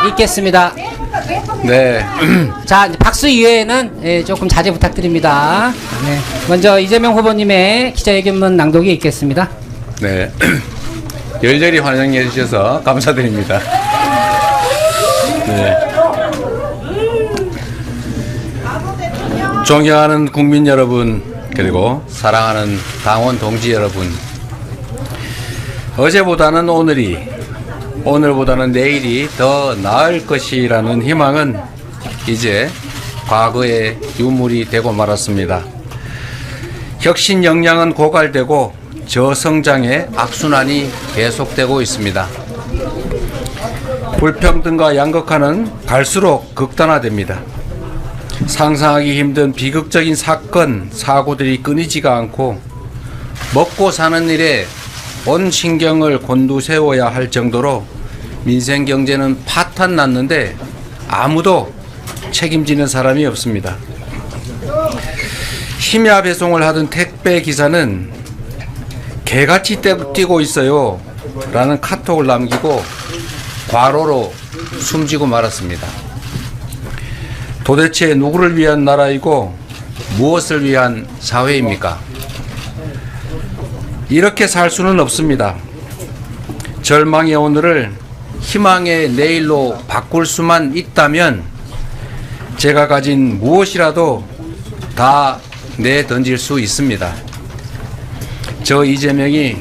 있겠습니다. 네. 자, 박수 이외에는 조금 자제 부탁드립니다. 네. 먼저 이재명 후보님의 기자회견문 낭독이 있겠습니다. 네. 열렬히 환영해 주셔서 감사드립니다. 네. 존경하는 국민 여러분, 그리고 사랑하는 당원 동지 여러분, 어제보다는 오늘이, 오늘보다는 내일이 더 나을 것이라는 희망은 이제 과거의 유물이 되고 말았습니다. 혁신 역량은 고갈되고 저성장의 악순환이 계속되고 있습니다. 불평등과 양극화는 갈수록 극단화됩니다. 상상하기 힘든 비극적인 사건, 사고들이 끊이지가 않고 먹고 사는 일에 온 신경을 곤두세워야 할 정도로 민생 경제는 파탄 났는데 아무도 책임지는 사람이 없습니다. 심야 배송을 하던 택배 기사는 개같이 뛰고 있어요 라는 카톡을 남기고 과로로 숨지고 말았습니다. 도대체 누구를 위한 나라이고 무엇을 위한 사회입니까? 이렇게 살 수는 없습니다. 절망의 오늘을 희망의 내일로 바꿀 수만 있다면 제가 가진 무엇이라도 다 내던질 수 있습니다. 저 이재명이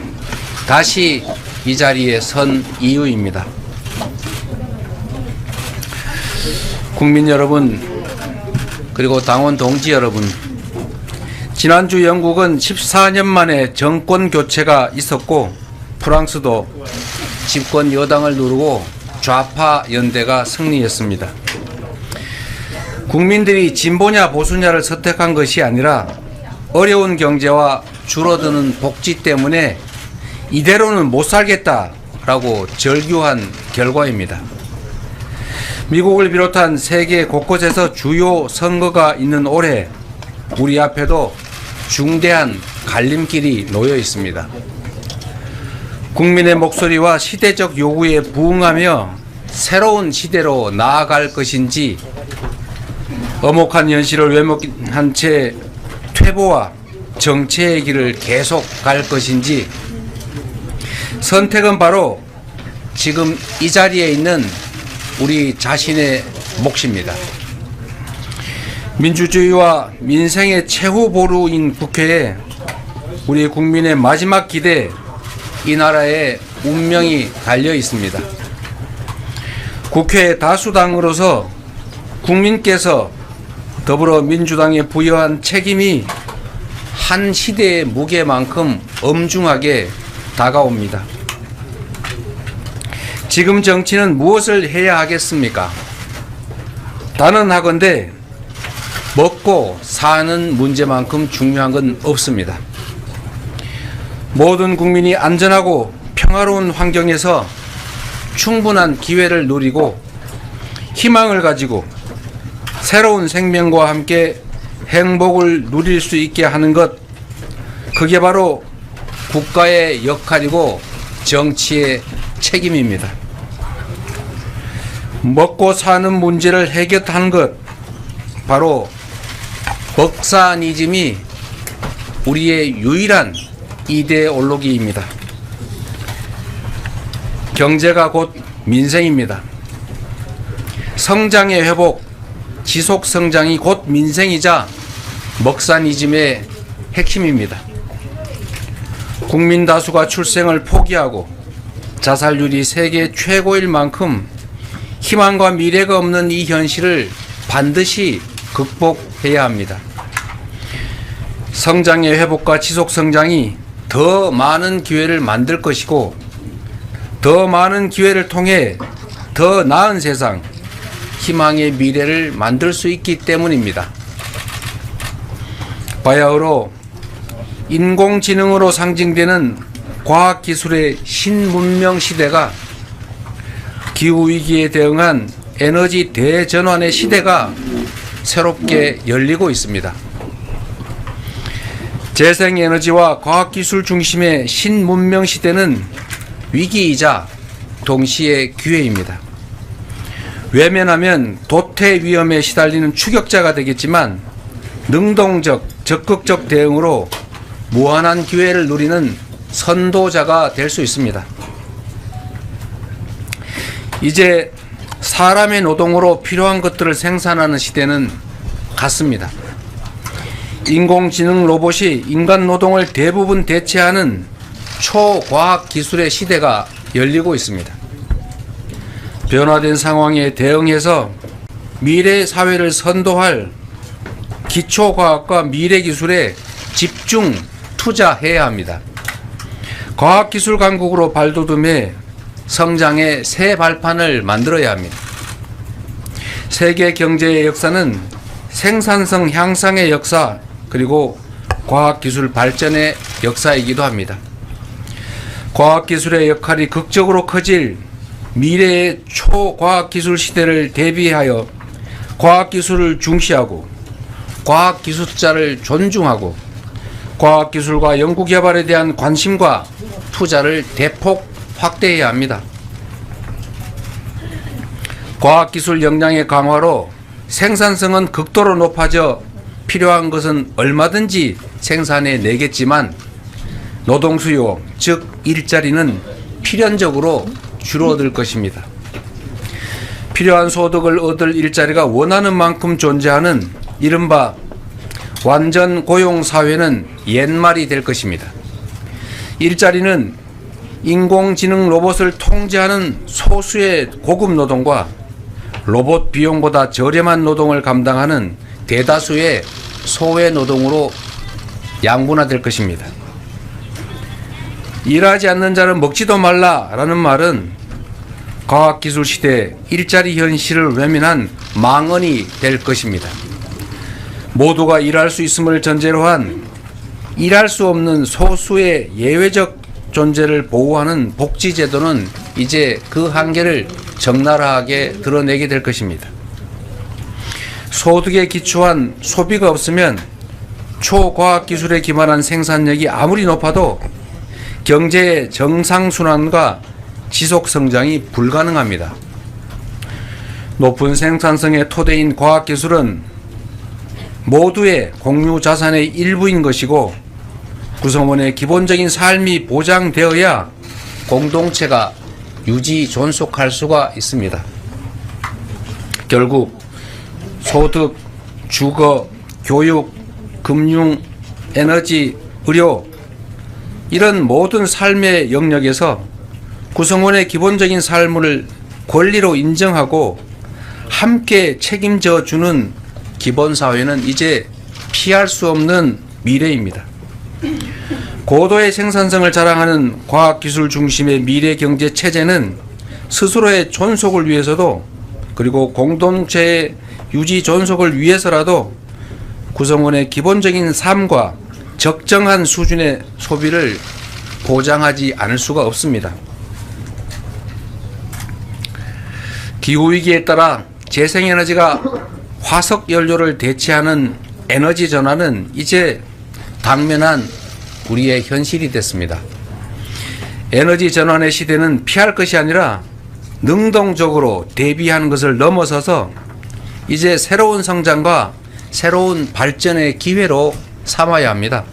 다시 이 자리에 선 이유입니다. 국민 여러분, 그리고 당원 동지 여러분, 지난주 영국은 14년 만에 정권 교체가 있었고 프랑스도 집권 여당을 누르고 좌파 연대가 승리했습니다. 국민들이 진보냐 보수냐를 선택한 것이 아니라 어려운 경제와 줄어드는 복지 때문에 이대로는 못 살겠다라고 절규한 결과입니다. 미국을 비롯한 세계 곳곳에서 주요 선거가 있는 올해 우리 앞에도 중대한 갈림길이 놓여 있습니다. 국민의 목소리와 시대적 요구에 부응하며 새로운 시대로 나아갈 것인지 엄혹한 현실을 외면한 채 퇴보와 정체의 길을 계속 갈 것인지 선택은 바로 지금 이 자리에 있는 우리 자신의 몫입니다. 민주주의와 민생의 최후 보루인 국회에 우리 국민의 마지막 기대, 이 나라의 운명이 달려 있습니다. 국회 다수당으로서 국민께서 더불어민주당에 부여한 책임이 한 시대의 무게만큼 엄중하게 다가옵니다. 지금 정치는 무엇을 해야 하겠습니까? 단언하건대 먹고 사는 문제만큼 중요한 건 없습니다. 모든 국민이 안전하고 평화로운 환경에서 충분한 기회를 누리고 희망을 가지고 새로운 생명과 함께 행복을 누릴 수 있게 하는 것, 그게 바로 국가의 역할이고 정치의 책임입니다. 먹고 사는 문제를 해결하는 것, 바로 먹사니즘이 우리의 유일한 이데올로기입니다. 경제가 곧 민생입니다. 성장의 회복, 지속 성장이 곧 민생이자 먹사니즘의 핵심입니다. 국민 다수가 출생을 포기하고 자살률이 세계 최고일 만큼 희망과 미래가 없는 이 현실을 반드시 극복해야 합니다. 성장의 회복과 지속 성장이 더 많은 기회를 만들 것이고 더 많은 기회를 통해 더 나은 세상, 희망의 미래를 만들 수 있기 때문입니다. 바야흐로 인공지능으로 상징되는 과학기술의 신문명 시대가 기후위기에 대응한 에너지 대전환의 시대가 새롭게 열리고 있습니다. 재생에너지와 과학기술 중심의 신문명 시대는 위기이자 동시에 기회입니다. 외면하면 도태 위험에 시달리는 추격자가 되겠지만 능동적, 적극적 대응으로 무한한 기회를 누리는 선도자가 될 수 있습니다. 이제 사람의 노동으로 필요한 것들을 생산하는 시대는 갔습니다. 인공지능 로봇이 인간 노동을 대부분 대체하는 초과학 기술의 시대가 열리고 있습니다. 변화된 상황에 대응해서 미래 사회를 선도할 기초과학과 미래기술에 집중 투자해야 합니다. 과학기술 강국으로 발돋움해 성장의 새 발판을 만들어야 합니다. 세계 경제의 역사는 생산성 향상의 역사 그리고 과학기술 발전의 역사이기도 합니다. 과학기술의 역할이 극적으로 커질 미래의 초과학기술 시대를 대비하여 과학기술을 중시하고 과학기술자를 존중하고 과학기술과 연구개발에 대한 관심과 투자를 대폭 확대해야 합니다. 과학기술 역량의 강화로 생산성은 극도로 높아져 필요한 것은 얼마든지 생산해 내겠지만 노동수요, 즉 일자리는 필연적으로 줄어들 것입니다. 필요한 소득을 얻을 일자리가 원하는 만큼 존재하는 이른바 완전 고용 사회는 옛말이 될 것입니다. 일자리는 인공지능 로봇을 통제하는 소수의 고급 노동과 로봇 비용보다 저렴한 노동을 감당하는 대다수의 소외 노동으로 양분화될 것입니다. 일하지 않는 자는 먹지도 말라라는 말은 과학기술 시대 일자리 현실을 외면한 망언이 될 것입니다. 모두가 일할 수 있음을 전제로 한 일할 수 없는 소수의 예외적 존재를 보호하는 복지제도는 이제 그 한계를 적나라하게 드러내게 될 것입니다. 소득에 기초한 소비가 없으면 초과학기술에 기반한 생산력이 아무리 높아도 경제의 정상순환과 지속성장이 불가능합니다. 높은 생산성의 토대인 과학기술은 모두의 공유자산의 일부인 것이고 구성원의 기본적인 삶이 보장되어야 공동체가 유지 존속할 수가 있습니다. 결국 소득, 주거, 교육, 금융, 에너지, 의료 이런 모든 삶의 영역에서 구성원의 기본적인 삶을 권리로 인정하고 함께 책임져 주는 기본사회는 이제 피할 수 없는 미래입니다. 고도의 생산성을 자랑하는 과학기술 중심의 미래경제 체제는 스스로의 존속을 위해서도 그리고 공동체의 유지 존속을 위해서라도 구성원의 기본적인 삶과 적정한 수준의 소비를 보장하지 않을 수가 없습니다. 기후위기에 따라 재생에너지가 화석연료를 대체하는 에너지 전환은 이제 당면한 우리의 현실이 됐습니다. 에너지 전환의 시대는 피할 것이 아니라 능동적으로 대비하는 것을 넘어서서 이제 새로운 성장과 새로운 발전의 기회로 삼아야 합니다.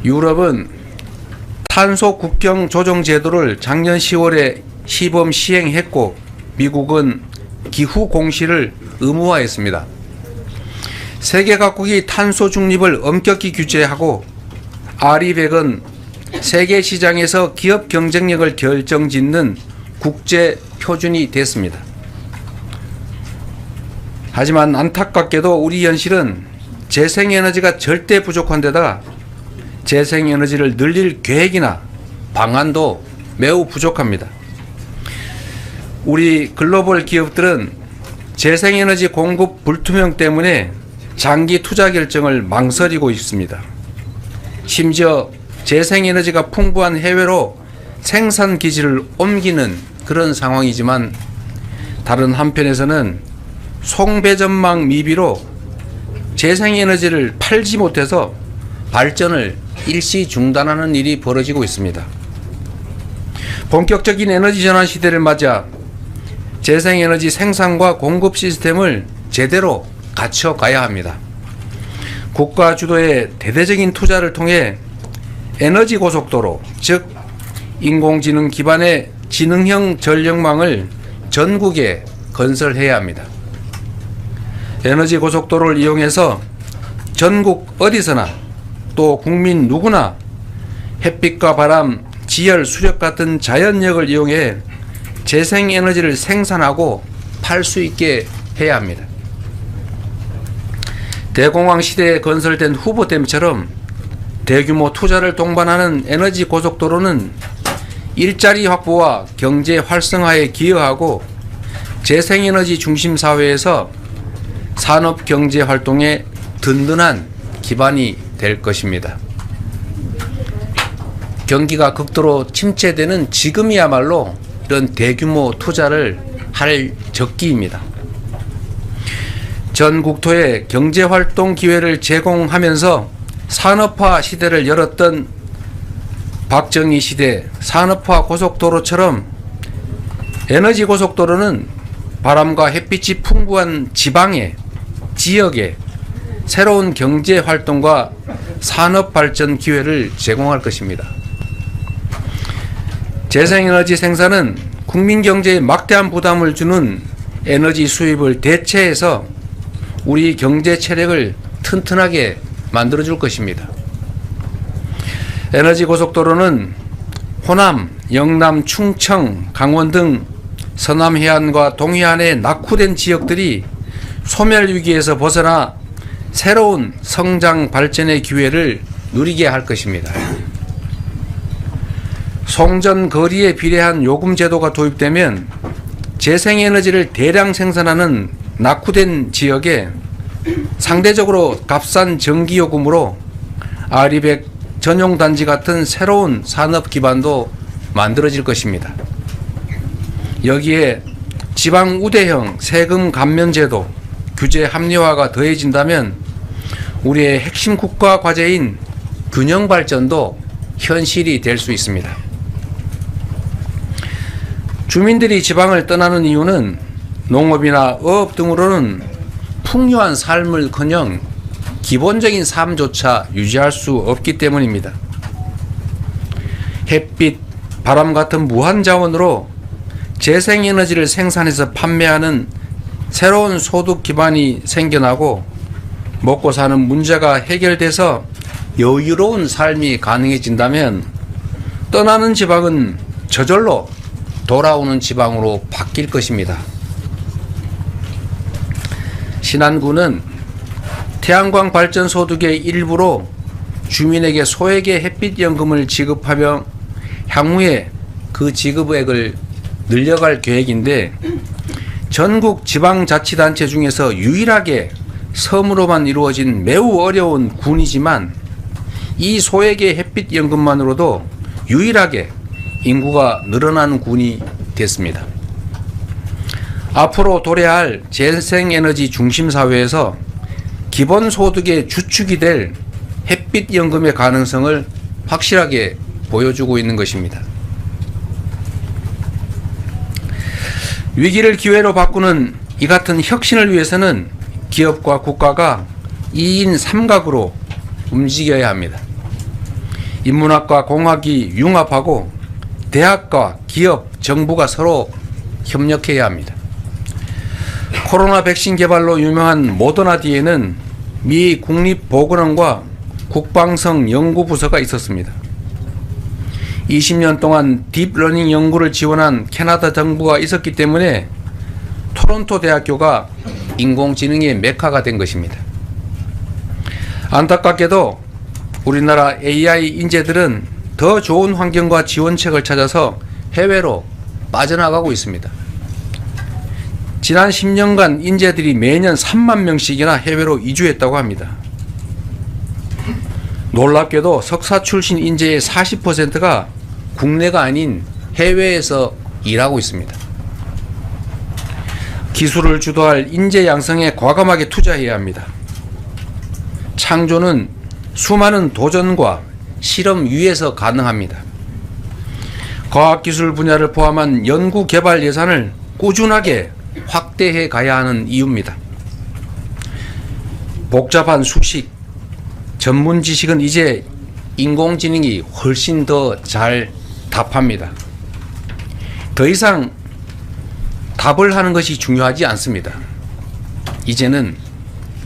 유럽은 탄소 국경 조정 제도를 작년 10월에 시범 시행했고 미국은 기후 공시를 의무화했습니다. 세계 각국이 탄소 중립을 엄격히 규제하고 RE100은 세계 시장에서 기업 경쟁력을 결정짓는 국제 표준이 됐습니다. 하지만 안타깝게도 우리 현실은 재생에너지가 절대 부족한 데다가 재생에너지를 늘릴 계획이나 방안도 매우 부족합니다. 우리 글로벌 기업들은 재생에너지 공급 불투명 때문에 장기 투자 결정을 망설이고 있습니다. 심지어 재생에너지가 풍부한 해외로 생산 기지를 옮기는 그런 상황이지만 다른 한편에서는 송배전망 미비로 재생에너지를 팔지 못해서 발전을 일시 중단하는 일이 벌어지고 있습니다. 본격적인 에너지 전환 시대를 맞아 재생에너지 생산과 공급 시스템을 제대로 갖춰가야 합니다. 국가 주도의 대대적인 투자를 통해 에너지 고속도로, 즉 인공지능 기반의 지능형 전력망을 전국에 건설해야 합니다. 에너지 고속도로를 이용해서 전국 어디서나 또 국민 누구나 햇빛과 바람, 지열, 수력 같은 자연력을 이용해 재생에너지를 생산하고 팔 수 있게 해야 합니다. 대공황 시대에 건설된 후보댐처럼 대규모 투자를 동반하는 에너지 고속도로는 일자리 확보와 경제 활성화에 기여하고 재생에너지 중심 사회에서 산업 경제 활동에 든든한 기반이 될 것입니다. 경기가 극도로 침체되는 지금이야말로 이런 대규모 투자를 할 적기입니다. 전 국토에 경제활동 기회를 제공하면서 산업화 시대를 열었던 박정희 시대 산업화 고속도로처럼 에너지 고속도로는 바람과 햇빛이 풍부한 지방에, 지역에 새로운 경제활동과 산업발전 기회를 제공할 것입니다. 재생에너지 생산은 국민 경제에 막대한 부담을 주는 에너지 수입을 대체해서 우리 경제 체력을 튼튼하게 만들어줄 것입니다. 에너지 고속도로는 호남, 영남, 충청, 강원 등 서남 해안과 동해안의 낙후된 지역들이 소멸 위기에서 벗어나 새로운 성장 발전의 기회를 누리게 할 것입니다. 송전 거리에 비례한 요금 제도가 도입되면 재생에너지를 대량 생산하는 낙후된 지역에 상대적으로 값싼 전기요금으로 아리백 전용단지 같은 새로운 산업 기반도 만들어질 것입니다. 여기에 지방 우대형 세금 감면 제도, 규제 합리화가 더해진다면 우리의 핵심 국가 과제인 균형 발전도 현실이 될 수 있습니다. 주민들이 지방을 떠나는 이유는 농업이나 어업 등으로는 풍요한 삶을커녕 기본적인 삶조차 유지할 수 없기 때문입니다. 햇빛, 바람 같은 무한 자원으로 재생에너지를 생산해서 판매하는 새로운 소득 기반이 생겨나고 먹고 사는 문제가 해결돼서 여유로운 삶이 가능해진다면 떠나는 지방은 저절로 돌아오는 지방으로 바뀔 것입니다. 신안군은 태양광 발전 소득의 일부로 주민에게 소액의 햇빛연금을 지급하며 향후에 그 지급액을 늘려갈 계획인데 전국 지방자치단체 중에서 유일하게 섬으로만 이루어진 매우 어려운 군이지만 이 소액의 햇빛연금만으로도 유일하게 인구가 늘어나는 군이 됐습니다. 앞으로 도래할 재생에너지 중심사회에서 기본소득의 주축이 될 햇빛연금의 가능성을 확실하게 보여주고 있는 것입니다. 위기를 기회로 바꾸는 이 같은 혁신을 위해서는 기업과 국가가 2인 3각으로 움직여야 합니다. 인문학과 공학이 융합하고 대학과 기업, 정부가 서로 협력해야 합니다. 코로나 백신 개발로 유명한 모더나 뒤에는 미 국립보건원과 국방성 연구부서가 있었습니다. 20년 동안 딥러닝 연구를 지원한 캐나다 정부가 있었기 때문에 토론토 대학교가 인공지능의 메카가 된 것입니다. 안타깝게도 우리나라 AI 인재들은 더 좋은 환경과 지원책을 찾아서 해외로 빠져나가고 있습니다. 지난 10년간 인재들이 매년 3만 명씩이나 해외로 이주했다고 합니다. 놀랍게도 석사 출신 인재의 40%가 국내가 아닌 해외에서 일하고 있습니다. 기술을 주도할 인재 양성에 과감하게 투자해야 합니다. 창조는 수많은 도전과 실험 위에서 가능합니다. 과학기술 분야를 포함한 연구 개발 예산을 꾸준하게 확대해 가야 하는 이유입니다. 복잡한 수식, 전문 지식은 이제 인공지능이 훨씬 더 잘 답합니다. 더 이상 답을 하는 것이 중요하지 않습니다. 이제는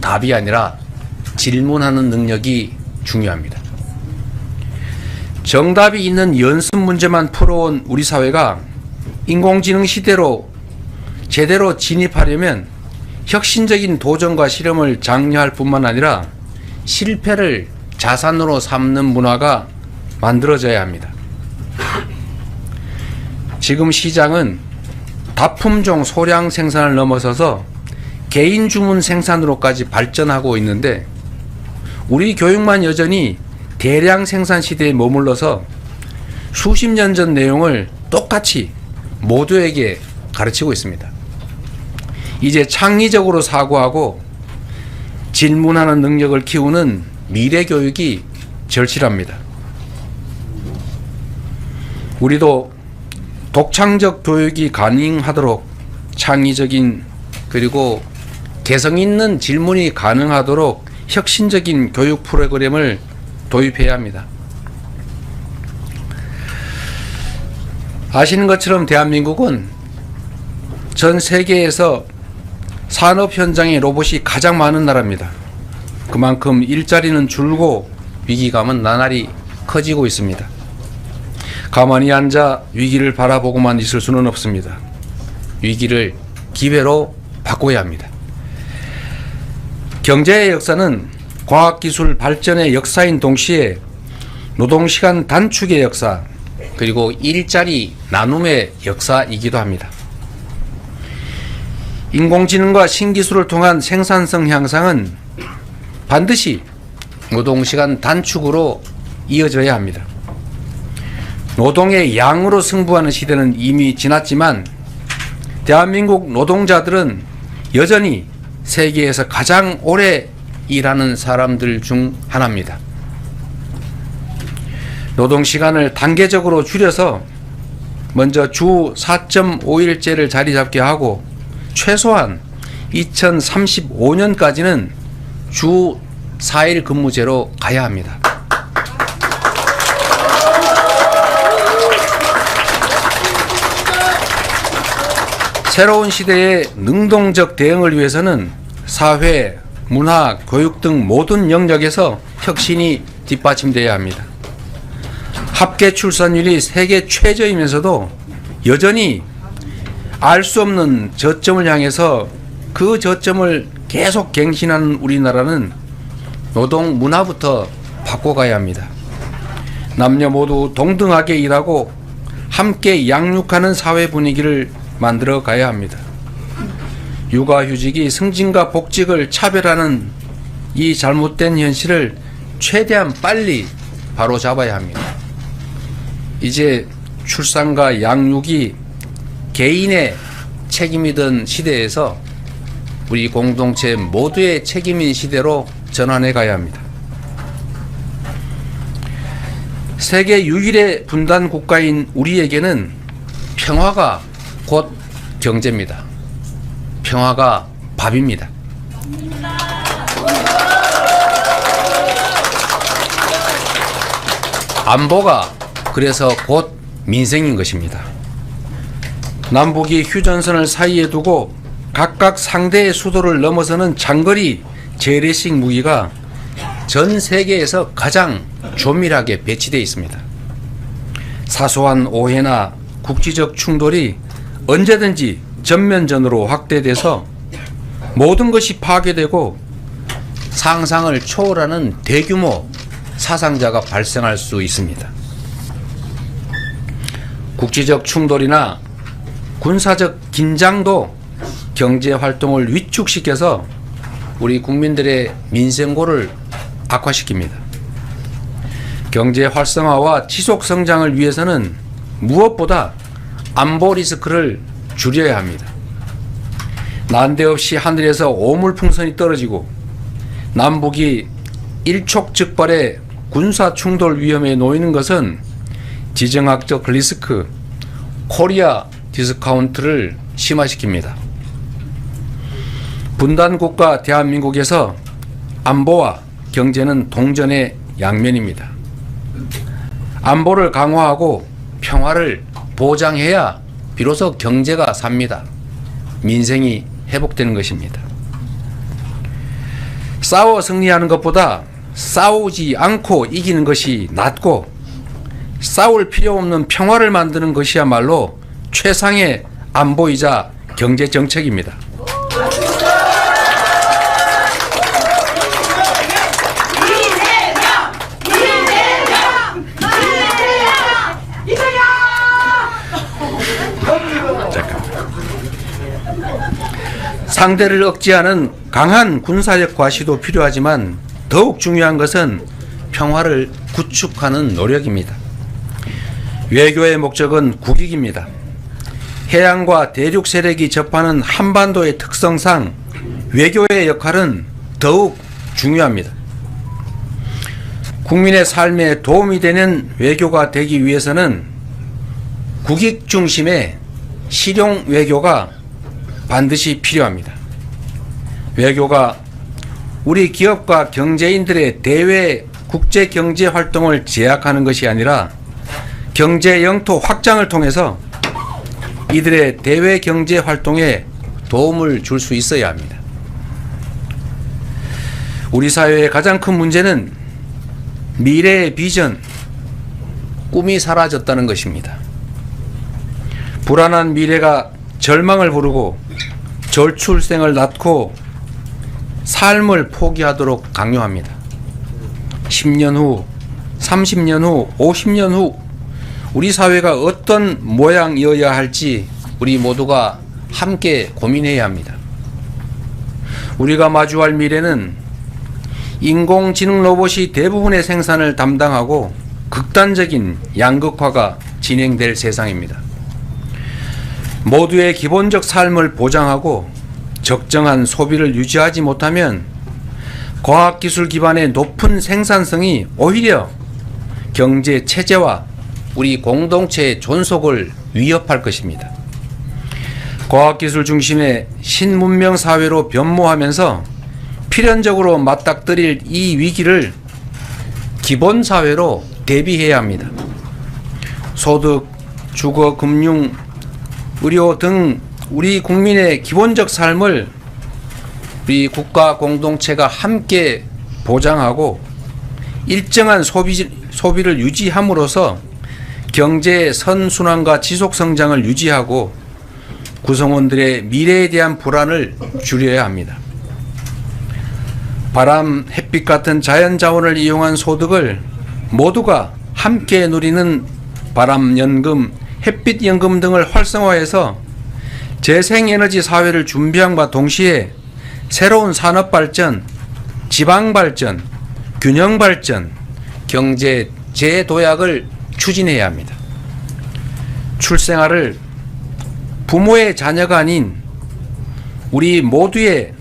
답이 아니라 질문하는 능력이 중요합니다. 정답이 있는 연습 문제만 풀어온 우리 사회가 인공지능 시대로 제대로 진입하려면 혁신적인 도전과 실험을 장려할 뿐만 아니라 실패를 자산으로 삼는 문화가 만들어져야 합니다. 지금 시장은 다품종 소량 생산을 넘어서서 개인 주문 생산으로까지 발전하고 있는데 우리 교육만 여전히 대량 생산 시대에 머물러서 수십 년 전 내용을 똑같이 모두에게 가르치고 있습니다. 이제 창의적으로 사고하고 질문하는 능력을 키우는 미래 교육이 절실합니다. 우리도 독창적 교육이 가능하도록 창의적인 그리고 개성 있는 질문이 가능하도록 혁신적인 교육 프로그램을 도입해야 합니다. 아시는 것처럼 대한민국은 전 세계에서 산업 현장에 로봇이 가장 많은 나라입니다. 그만큼 일자리는 줄고 위기감은 나날이 커지고 있습니다. 가만히 앉아 위기를 바라보고만 있을 수는 없습니다. 위기를 기회로 바꿔야 합니다. 경제의 역사는 과학기술 발전의 역사인 동시에 노동시간 단축의 역사 그리고 일자리 나눔의 역사이기도 합니다. 인공지능과 신기술을 통한 생산성 향상은 반드시 노동시간 단축으로 이어져야 합니다. 노동의 양으로 승부하는 시대는 이미 지났지만 대한민국 노동자들은 여전히 세계에서 가장 오래 일하는 사람들 중 하나입니다. 노동시간을 단계적으로 줄여서 먼저 주 4.5일제를 자리 잡게 하고 최소한 2035년까지는 주 4일 근무제로 가야 합니다. 새로운 시대의 능동적 대응을 위해서는 사회, 문화, 교육 등 모든 영역에서 혁신이 뒷받침되어야 합니다. 합계 출산율이 세계 최저이면서도 여전히 알 수 없는 저점을 향해서 그 저점을 계속 갱신하는 우리나라는 노동 문화부터 바꿔가야 합니다. 남녀 모두 동등하게 일하고 함께 양육하는 사회 분위기를 만들어 가야 합니다. 육아휴직이 승진과 복직을 차별하는 이 잘못된 현실을 최대한 빨리 바로잡아야 합니다. 이제 출산과 양육이 개인의 책임이던 시대에서 우리 공동체 모두의 책임인 시대로 전환해 가야 합니다. 세계 유일의 분단 국가인 우리에게는 평화가 곧 경제입니다. 평화가 밥입니다. 안보가 그래서 곧 민생인 것입니다. 남북이 휴전선을 사이에 두고 각각 상대의 수도를 넘어서는 장거리 재래식 무기가 전 세계에서 가장 조밀하게 배치되어 있습니다. 사소한 오해나 국지적 충돌이 언제든지 전면전으로 확대돼서 모든 것이 파괴되고 상상을 초월하는 대규모 사상자가 발생할 수 있습니다. 국지적 충돌이나 군사적 긴장도 경제 활동을 위축시켜서 우리 국민들의 민생고를 악화시킵니다. 경제 활성화와 지속 성장을 위해서는 무엇보다 안보 리스크를 줄여야 합니다. 난데없이 하늘에서 오물풍선이 떨어지고 남북이 일촉즉발의 군사 충돌 위험에 놓이는 것은 지정학적 리스크, 코리아 디스카운트를 심화시킵니다. 분단국가 대한민국에서 안보와 경제는 동전의 양면입니다. 안보를 강화하고 평화를 보장해야 비로소 경제가 삽니다. 민생이 회복되는 것입니다. 싸워 승리하는 것보다 싸우지 않고 이기는 것이 낫고, 싸울 필요 없는 평화를 만드는 것이야말로 최상의 안보이자 경제 정책입니다. 상대를 억제하는 강한 군사력 과시도 필요하지만 더욱 중요한 것은 평화를 구축하는 노력입니다. 외교의 목적은 국익입니다. 해양과 대륙 세력이 접하는 한반도의 특성상 외교의 역할은 더욱 중요합니다. 국민의 삶에 도움이 되는 외교가 되기 위해서는 국익 중심의 실용 외교가 반드시 필요합니다. 외교가 우리 기업과 경제인들의 대외 국제 경제 활동을 제약하는 것이 아니라 경제 영토 확장을 통해서 이들의 대외 경제 활동에 도움을 줄 수 있어야 합니다. 우리 사회의 가장 큰 문제는 미래의 비전, 꿈이 사라졌다는 것입니다. 불안한 미래가 절망을 부르고 저출생을 낳고 삶을 포기하도록 강요합니다. 10년 후, 30년 후, 50년 후 우리 사회가 어떤 모양이어야 할지 우리 모두가 함께 고민해야 합니다. 우리가 마주할 미래는 인공지능 로봇이 대부분의 생산을 담당하고 극단적인 양극화가 진행될 세상입니다. 모두의 기본적 삶을 보장하고 적정한 소비를 유지하지 못하면 과학기술 기반의 높은 생산성이 오히려 경제 체제와 우리 공동체의 존속을 위협할 것입니다. 과학기술 중심의 신문명 사회로 변모하면서 필연적으로 맞닥뜨릴 이 위기를 기본사회로 대비해야 합니다. 소득, 주거, 금융, 의료 등 우리 국민의 기본적 삶을 우리 국가 공동체가 함께 보장하고 일정한 소비를 유지함으로써 경제의 선순환과 지속성장을 유지하고 구성원들의 미래에 대한 불안을 줄여야 합니다. 바람, 햇빛 같은 자연자원을 이용한 소득을 모두가 함께 누리는 바람연금, 햇빛연금 등을 활성화해서 재생에너지 사회를 준비함과 동시에 새로운 산업발전, 지방발전, 균형발전, 경제 재도약을 추진해야 합니다. 출생아를 부모의 자녀가 아닌 우리 모두의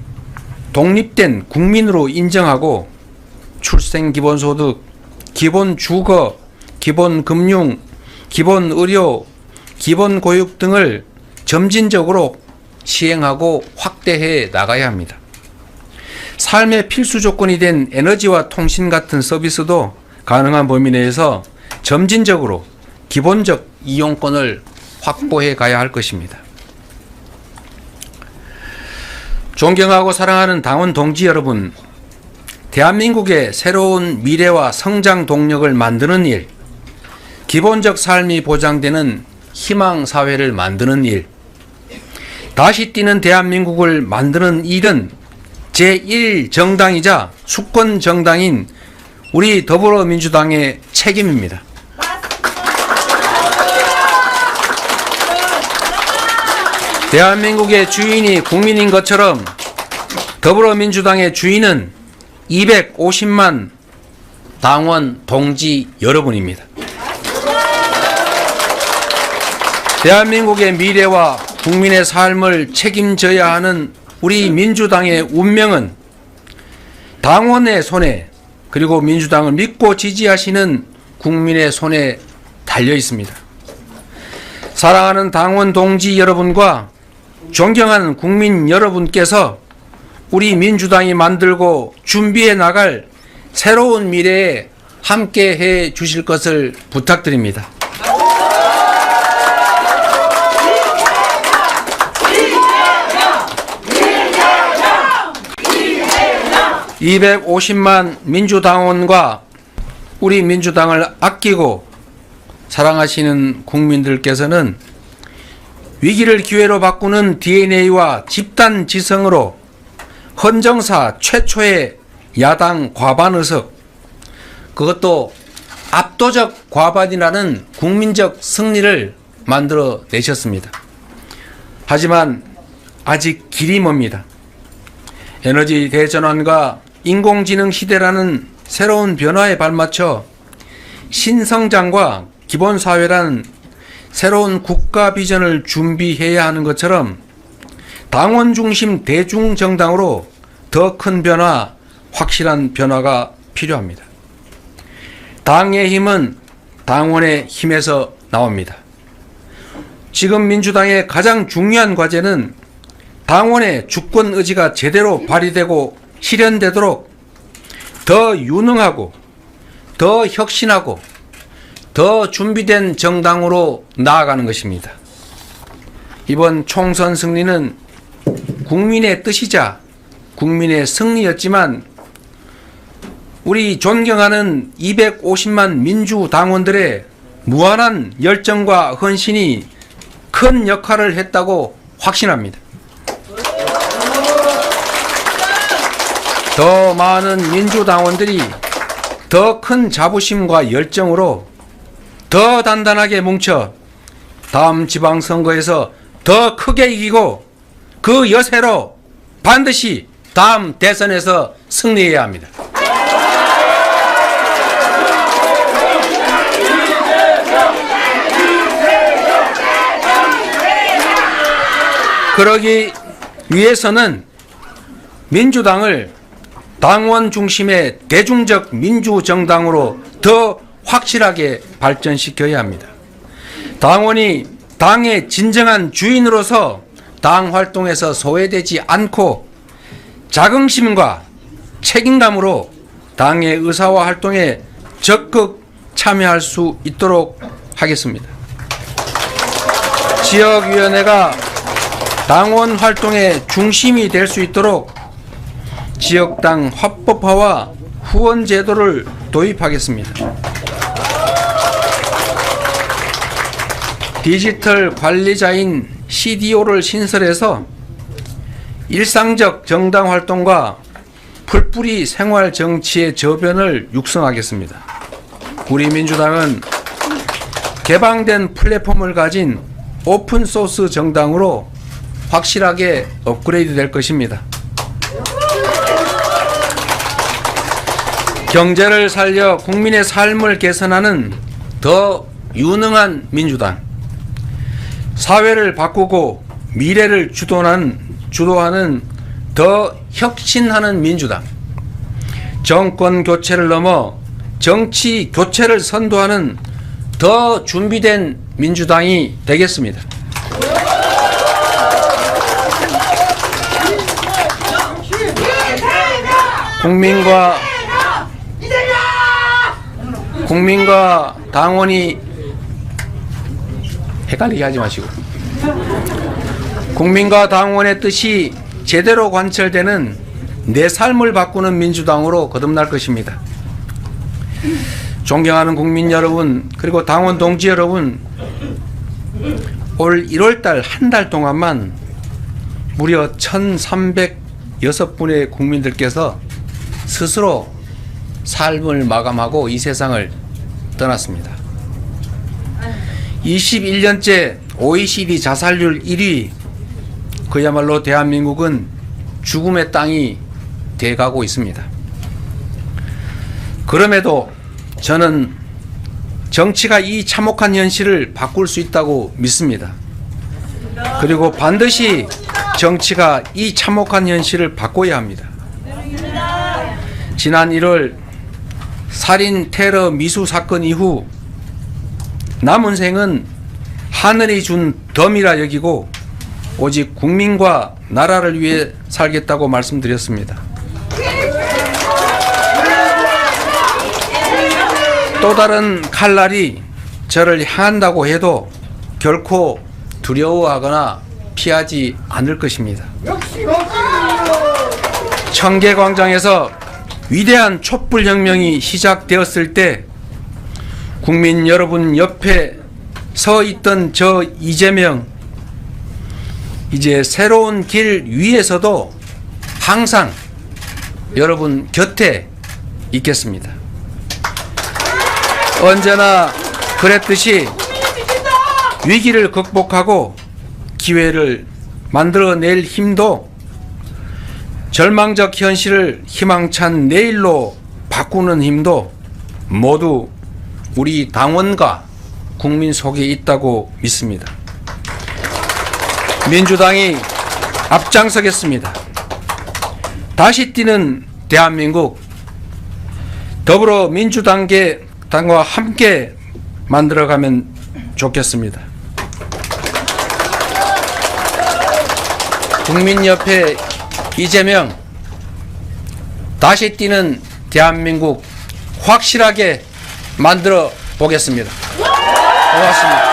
독립된 국민으로 인정하고 출생기본소득, 기본주거, 기본금융, 기본의료, 기본교육 등을 점진적으로 시행하고 확대해 나가야 합니다. 삶의 필수 조건이 된 에너지와 통신 같은 서비스도 가능한 범위 내에서 점진적으로 기본적 이용권을 확보해 가야 할 것입니다. 존경하고 사랑하는 당원 동지 여러분, 대한민국의 새로운 미래와 성장 동력을 만드는 일, 기본적 삶이 보장되는 희망 사회를 만드는 일, 다시 뛰는 대한민국을 만드는 일은 제1정당이자 수권정당인 우리 더불어민주당의 책임입니다. 대한민국의 주인이 국민인 것처럼 더불어민주당의 주인은 250만 당원 동지 여러분입니다. 대한민국의 미래와 국민의 삶을 책임져야 하는 우리 민주당의 운명은 당원의 손에, 그리고 민주당을 믿고 지지하시는 국민의 손에 달려 있습니다. 사랑하는 당원 동지 여러분과 존경하는 국민 여러분께서 우리 민주당이 만들고 준비해 나갈 새로운 미래에 함께 해 주실 것을 부탁드립니다. (250만) 민주당원과 우리 민주당을 아끼고 사랑하시는 국민들께서는 위기를 기회로 바꾸는 DNA와 집단 지성으로 헌정사 최초의 야당 과반 의석, 그것도 압도적 과반이라는 국민적 승리를 만들어 내셨습니다. 하지만 아직 길이 멉니다. 에너지 대전환과 인공지능 시대라는 새로운 변화에 발맞춰 신성장과 기본사회라는 새로운 국가 비전을 준비해야 하는 것처럼 당원 중심 대중정당으로 더 큰 변화, 확실한 변화가 필요합니다. 당의 힘은 당원의 힘에서 나옵니다. 지금 민주당의 가장 중요한 과제는 당원의 주권 의지가 제대로 발휘되고 실현되도록 더 유능하고 더 혁신하고 더 준비된 정당으로 나아가는 것입니다. 이번 총선 승리는 국민의 뜻이자 국민의 승리였지만 우리 존경하는 250만 민주당원들의 무한한 열정과 헌신이 큰 역할을 했다고 확신합니다. 더 많은 민주당원들이 더 큰 자부심과 열정으로 더 단단하게 뭉쳐 다음 지방선거에서 더 크게 이기고 그 여세로 반드시 다음 대선에서 승리해야 합니다. 그러기 위해서는 민주당을 당원 중심의 대중적 민주정당으로 더 확실하게 발전시켜야 합니다. 당원이 당의 진정한 주인으로서 당 활동에서 소외되지 않고 자긍심과 책임감으로 당의 의사와 활동에 적극 참여할 수 있도록 하겠습니다. 지역위원회가 당원 활동의 중심이 될 수 있도록 지역당 합법화와 후원 제도를 도입하겠습니다. 디지털 관리자인 CDO를 신설해서 일상적 정당 활동과 풀뿌리 생활 정치의 저변을 육성하겠습니다. 우리 민주당은 개방된 플랫폼을 가진 오픈소스 정당으로 확실하게 업그레이드 될 것입니다. 경제를 살려 국민의 삶을 개선하는 더 유능한 민주당, 사회를 바꾸고 미래를 주도하는 더 혁신하는 민주당, 정권 교체를 넘어 정치 교체를 선도하는 더 준비된 민주당이 되겠습니다. 국민과 당원이 헷갈리게 하지 마시고 국민과 당원의 뜻이 제대로 관철되는 내 삶을 바꾸는 민주당으로 거듭날 것입니다. 존경하는 국민 여러분, 그리고 당원 동지 여러분, 올 1월달 한 달 동안만 무려 1,306분의 국민들께서 스스로 삶을 마감하고 이 세상을 떠났습니다. 21년째 OECD 자살률 1위, 그야말로 대한민국은 죽음의 땅이 돼가고 있습니다. 그럼에도 저는 정치가 이 참혹한 현실을 바꿀 수 있다고 믿습니다. 그리고 반드시 정치가 이 참혹한 현실을 바꿔야 합니다. 지난 1월 살인 테러 미수 사건 이후 남은 생은 하늘이 준 덤이라 여기고 오직 국민과 나라를 위해 살겠다고 말씀드렸습니다. 또 다른 칼날이 저를 향한다고 해도 결코 두려워하거나 피하지 않을 것입니다. 청계광장에서 위대한 촛불혁명이 시작되었을 때 국민 여러분 옆에 서 있던 저 이재명, 이제 새로운 길 위에서도 항상 여러분 곁에 있겠습니다. 언제나 그랬듯이 위기를 극복하고 기회를 만들어낼 힘도, 절망적 현실을 희망찬 내일로 바꾸는 힘도 모두 우리 당원과 국민 속에 있다고 믿습니다. 민주당이 앞장서겠습니다. 다시 뛰는 대한민국, 더불어민주당과 함께 만들어가면 좋겠습니다. 국민 옆에 이재명, 다시 뛰는 대한민국 확실하게 만들어 보겠습니다. 고맙습니다.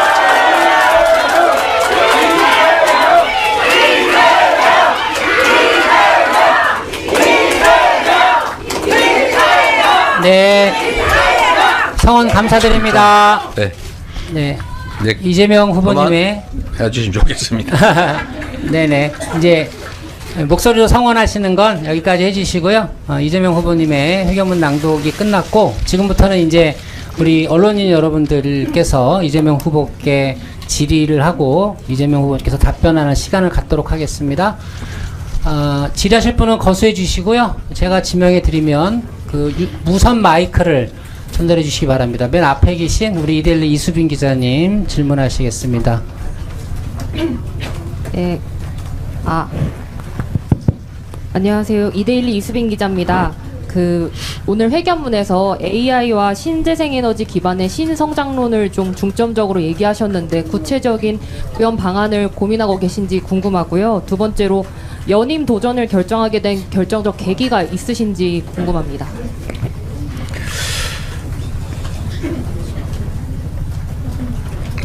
네. 성원 감사드립니다. 네. 네. 네. 이재명 후보님의 해주시면 좋겠습니다. 네네. 이제 목소리로 성원하시는 건 여기까지 해주시고요. 이재명 후보님의 회견문 낭독이 끝났고, 지금부터는 이제 우리 언론인 여러분들께서 이재명 후보께 질의를 하고 이재명 후보께서 답변하는 시간을 갖도록 하겠습니다. 질의하실 분은 거수해 주시고요. 제가 지명해 드리면 그 무선 마이크를 전달해 주시기 바랍니다. 맨 앞에 계신 우리 이데일리 이수빈 기자님 질문하시겠습니다. 네. 안녕하세요. 이데일리 이수빈 기자입니다. 오늘 회견문에서 AI와 신재생에너지 기반의 신성장론을 좀 중점적으로 얘기하셨는데 구체적인 구현 방안을 고민하고 계신지 궁금하고요. 두 번째로 연임 도전을 결정하게 된 결정적 계기가 있으신지 궁금합니다.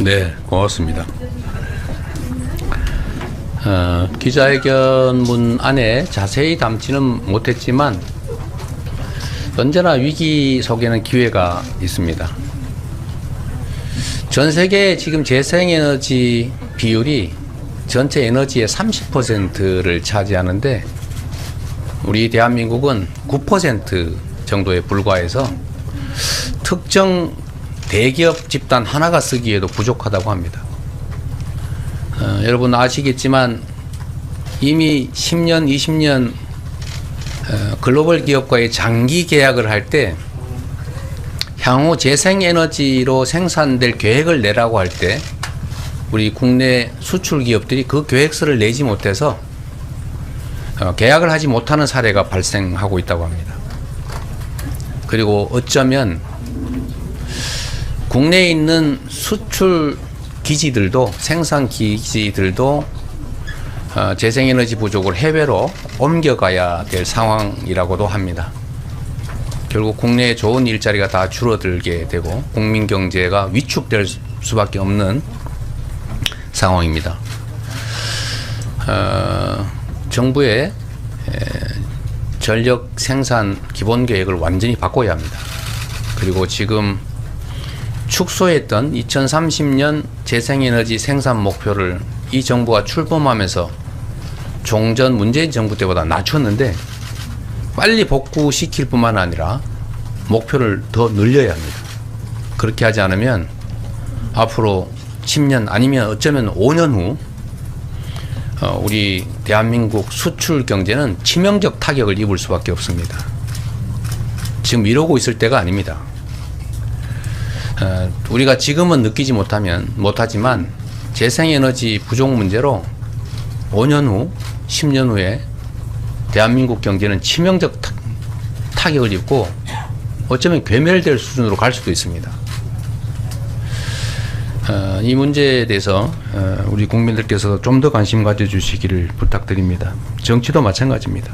네, 고맙습니다. 기자회견문 안에 자세히 담지는 못했지만 언제나 위기 속에는 기회가 있습니다. 전 세계 지금 재생에너지 비율이 전체 에너지의 30%를 차지하는데 우리 대한민국은 9% 정도에 불과해서 특정 대기업 집단 하나가 쓰기에도 부족하다고 합니다. 여러분 아시겠지만 이미 10년, 20년 글로벌 기업과의 장기 계약을 할 때 향후 재생에너지로 생산될 계획을 내라고 할 때 우리 국내 수출 기업들이 그 계획서를 내지 못해서 계약을 하지 못하는 사례가 발생하고 있다고 합니다. 그리고 어쩌면 국내에 있는 수출 기지들도, 생산 기지들도 재생에너지 부족을 해외로 옮겨가야 될 상황이라고도 합니다. 결국 국내에 좋은 일자리가 다 줄어들게 되고 국민 경제가 위축될 수밖에 없는 상황입니다. 정부의 전력 생산 기본 계획을 완전히 바꿔야 합니다. 그리고 지금 축소했던 2030년 재생에너지 생산 목표를 이 정부가 출범하면서 종전 문재인 정부 때보다 낮췄는데 빨리 복구시킬 뿐만 아니라 목표를 더 늘려야 합니다. 그렇게 하지 않으면 앞으로 10년 아니면 어쩌면 5년 후 우리 대한민국 수출 경제는 치명적 타격을 입을 수밖에 없습니다. 지금 이러고 있을 때가 아닙니다. 우리가 지금은 느끼지 못하지만 재생에너지 부족 문제로 5년 후, 10년 후에 대한민국 경제는 치명적 타격을 입고 어쩌면 괴멸될 수준으로 갈 수도 있습니다. 이 문제에 대해서 우리 국민들께서 좀 더 관심 가져주시기를 부탁드립니다. 정치도 마찬가지입니다.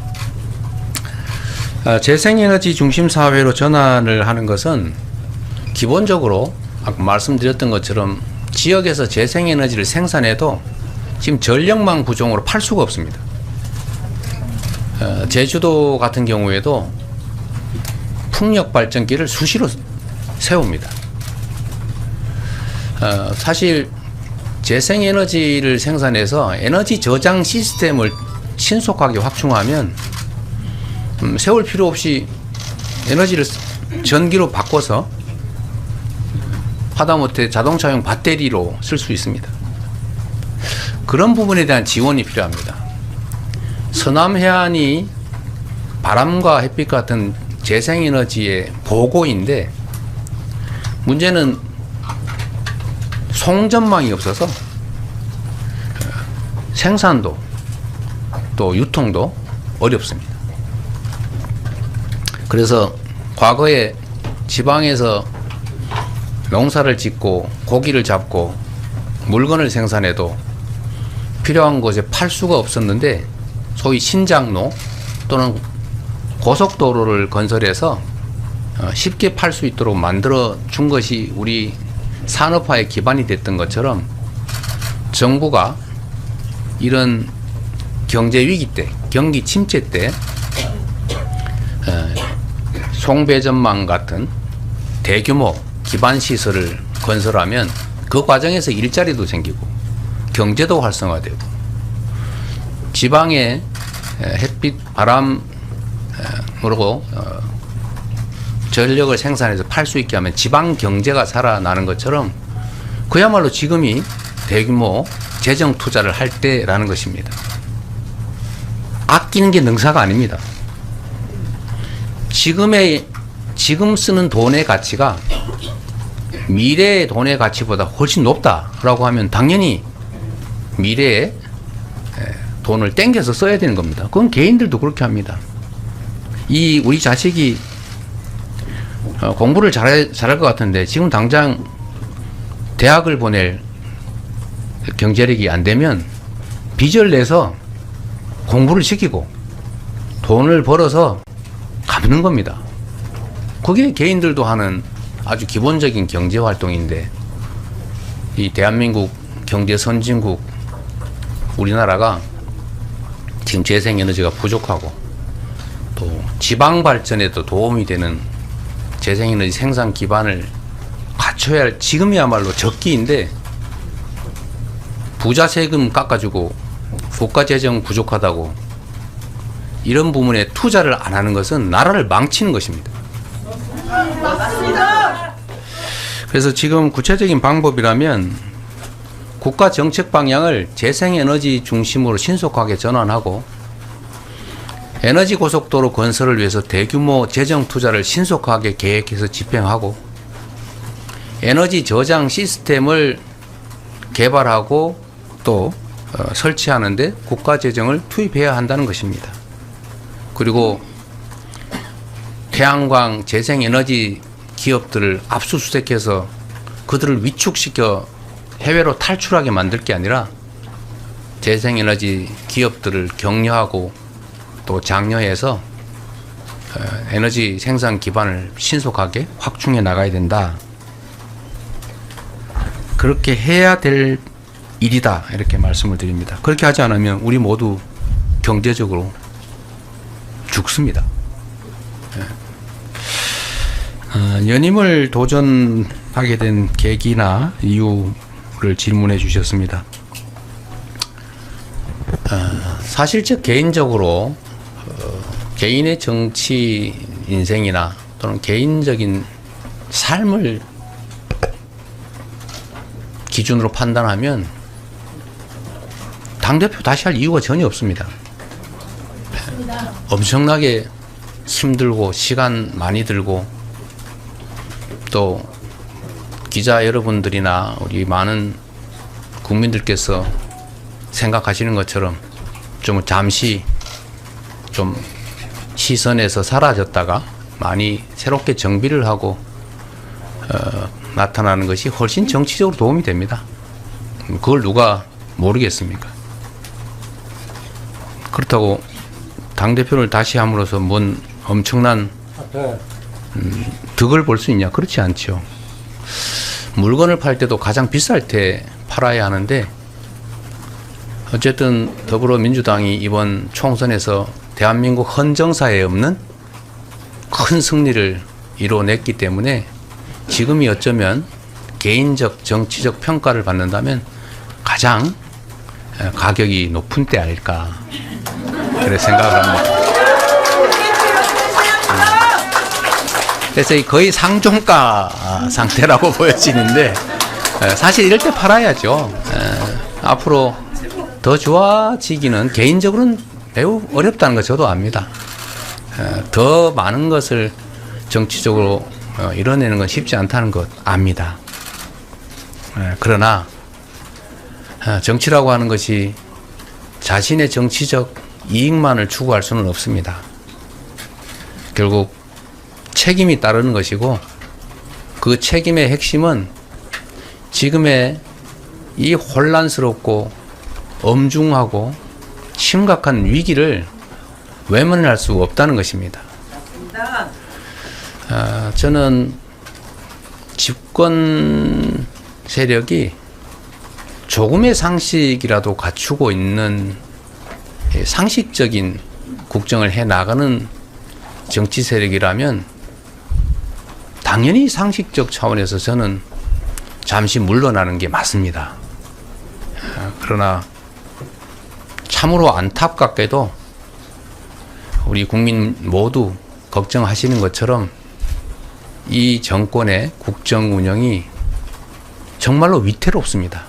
재생에너지 중심 사회로 전환을 하는 것은 기본적으로 아까 말씀드렸던 것처럼 지역에서 재생에너지를 생산해도 지금 전력망 부족으로 팔 수가 없습니다. 제주도 같은 경우에도 풍력 발전기를 수시로 세웁니다. 사실 재생에너지를 생산해서 에너지 저장 시스템을 신속하게 확충하면 세울 필요 없이 에너지를 전기로 바꿔서 하다못해 자동차용 배터리로 쓸 수 있습니다. 그런 부분에 대한 지원이 필요합니다. 서남 해안이 바람과 햇빛 같은 재생에너지의 보고인데 문제는 송전망이 없어서 생산도 또 유통도 어렵습니다. 그래서 과거에 지방에서 농사를 짓고 고기를 잡고 물건을 생산해도 필요한 곳에 팔 수가 없었는데 소위 신장로 또는 고속도로를 건설해서 쉽게 팔 수 있도록 만들어 준 것이 우리 산업화의 기반이 됐던 것처럼 정부가 이런 경제 위기 때, 경기 침체 때 송배전망 같은 대규모 기반 시설을 건설하면 그 과정에서 일자리도 생기고 경제도 활성화되고 지방의 햇빛, 바람으로 전력을 생산해서 팔 수 있게 하면 지방 경제가 살아나는 것처럼 그야말로 지금이 대규모 재정 투자를 할 때라는 것입니다. 아끼는 게 능사가 아닙니다. 지금 쓰는 돈의 가치가 미래의 돈의 가치보다 훨씬 높다라고 하면 당연히 미래에 돈을 땡겨서 써야 되는 겁니다. 그건 개인들도 그렇게 합니다. 우리 자식이 공부를 잘할 것 같은데 지금 당장 대학을 보낼 경제력이 안 되면 빚을 내서 공부를 시키고 돈을 벌어서 갚는 겁니다. 그게 개인들도 하는 아주 기본적인 경제 활동인데 이 대한민국 경제 선진국 우리나라가 지금 재생에너지가 부족하고 또 지방 발전에도 도움이 되는 재생에너지 생산 기반을 갖춰야 할 지금이야말로 적기인데 부자 세금 깎아주고 국가 재정 부족하다고 이런 부분에 투자를 안 하는 것은 나라를 망치는 것입니다. 그래서 지금 구체적인 방법이라면 국가 정책 방향을 재생에너지 중심으로 신속하게 전환하고 에너지 고속도로 건설을 위해서 대규모 재정 투자를 신속하게 계획해서 집행하고 에너지 저장 시스템을 개발하고 또 설치하는데 국가 재정을 투입해야 한다는 것입니다. 그리고 태양광 재생에너지 기업들을 압수수색해서 그들을 위축시켜 해외로 탈출하게 만들 게 아니라 재생에너지 기업들을 격려하고 또 장려해서 에너지 생산 기반을 신속하게 확충해 나가야 된다. 그렇게 해야 될 일이다. 이렇게 말씀을 드립니다. 그렇게 하지 않으면 우리 모두 경제적으로 죽습니다. 연임을 도전하게 된 계기나 이유를 질문해 주셨습니다. 사실 저 개인적으로 개인의 정치 인생이나 또는 개인적인 삶을 기준으로 판단하면 당대표 다시 할 이유가 전혀 없습니다. 엄청나게 힘들고 시간 많이 들고 또 기자 여러분들이나 우리 많은 국민들께서 생각하시는 것처럼 좀 잠시 좀 시선에서 사라졌다가 많이 새롭게 정비를 하고 나타나는 것이 훨씬 정치적으로 도움이 됩니다. 그걸 누가 모르겠습니까? 그렇다고 당대표를 다시 함으로써 뭔 엄청난 득을 볼 수 있냐? 그렇지 않죠. 물건을 팔 때도 가장 비쌀 때 팔아야 하는데 어쨌든 더불어민주당이 이번 총선에서 대한민국 헌정사에 없는 큰 승리를 이뤄냈기 때문에 지금이 어쩌면 개인적 정치적 평가를 받는다면 가장 가격이 높은 때 아닐까 그래 생각을 합니다. 그래서 거의 상종가 상태라고 보여지는데 사실 이럴 때 팔아야죠. 앞으로 더 좋아지기는 개인적으로는 매우 어렵다는 거 저도 압니다. 더 많은 것을 정치적으로 이뤄내는 건 쉽지 않다는 것 압니다. 그러나 정치라고 하는 것이 자신의 정치적 이익만을 추구할 수는 없습니다. 결국 책임이 따르는 것이고 그 책임의 핵심은 지금의 이 혼란스럽고 엄중하고 심각한 위기를 외면할 수 없다는 것입니다. 저는 집권 세력이 조금의 상식이라도 갖추고 있는 상식적인 국정을 해 나가는 정치 세력이라면 당연히 상식적 차원에서 저는 잠시 물러나는 게 맞습니다. 그러나 참으로 안타깝게도 우리 국민 모두 걱정하시는 것처럼 이 정권의 국정 운영이 정말로 위태롭습니다.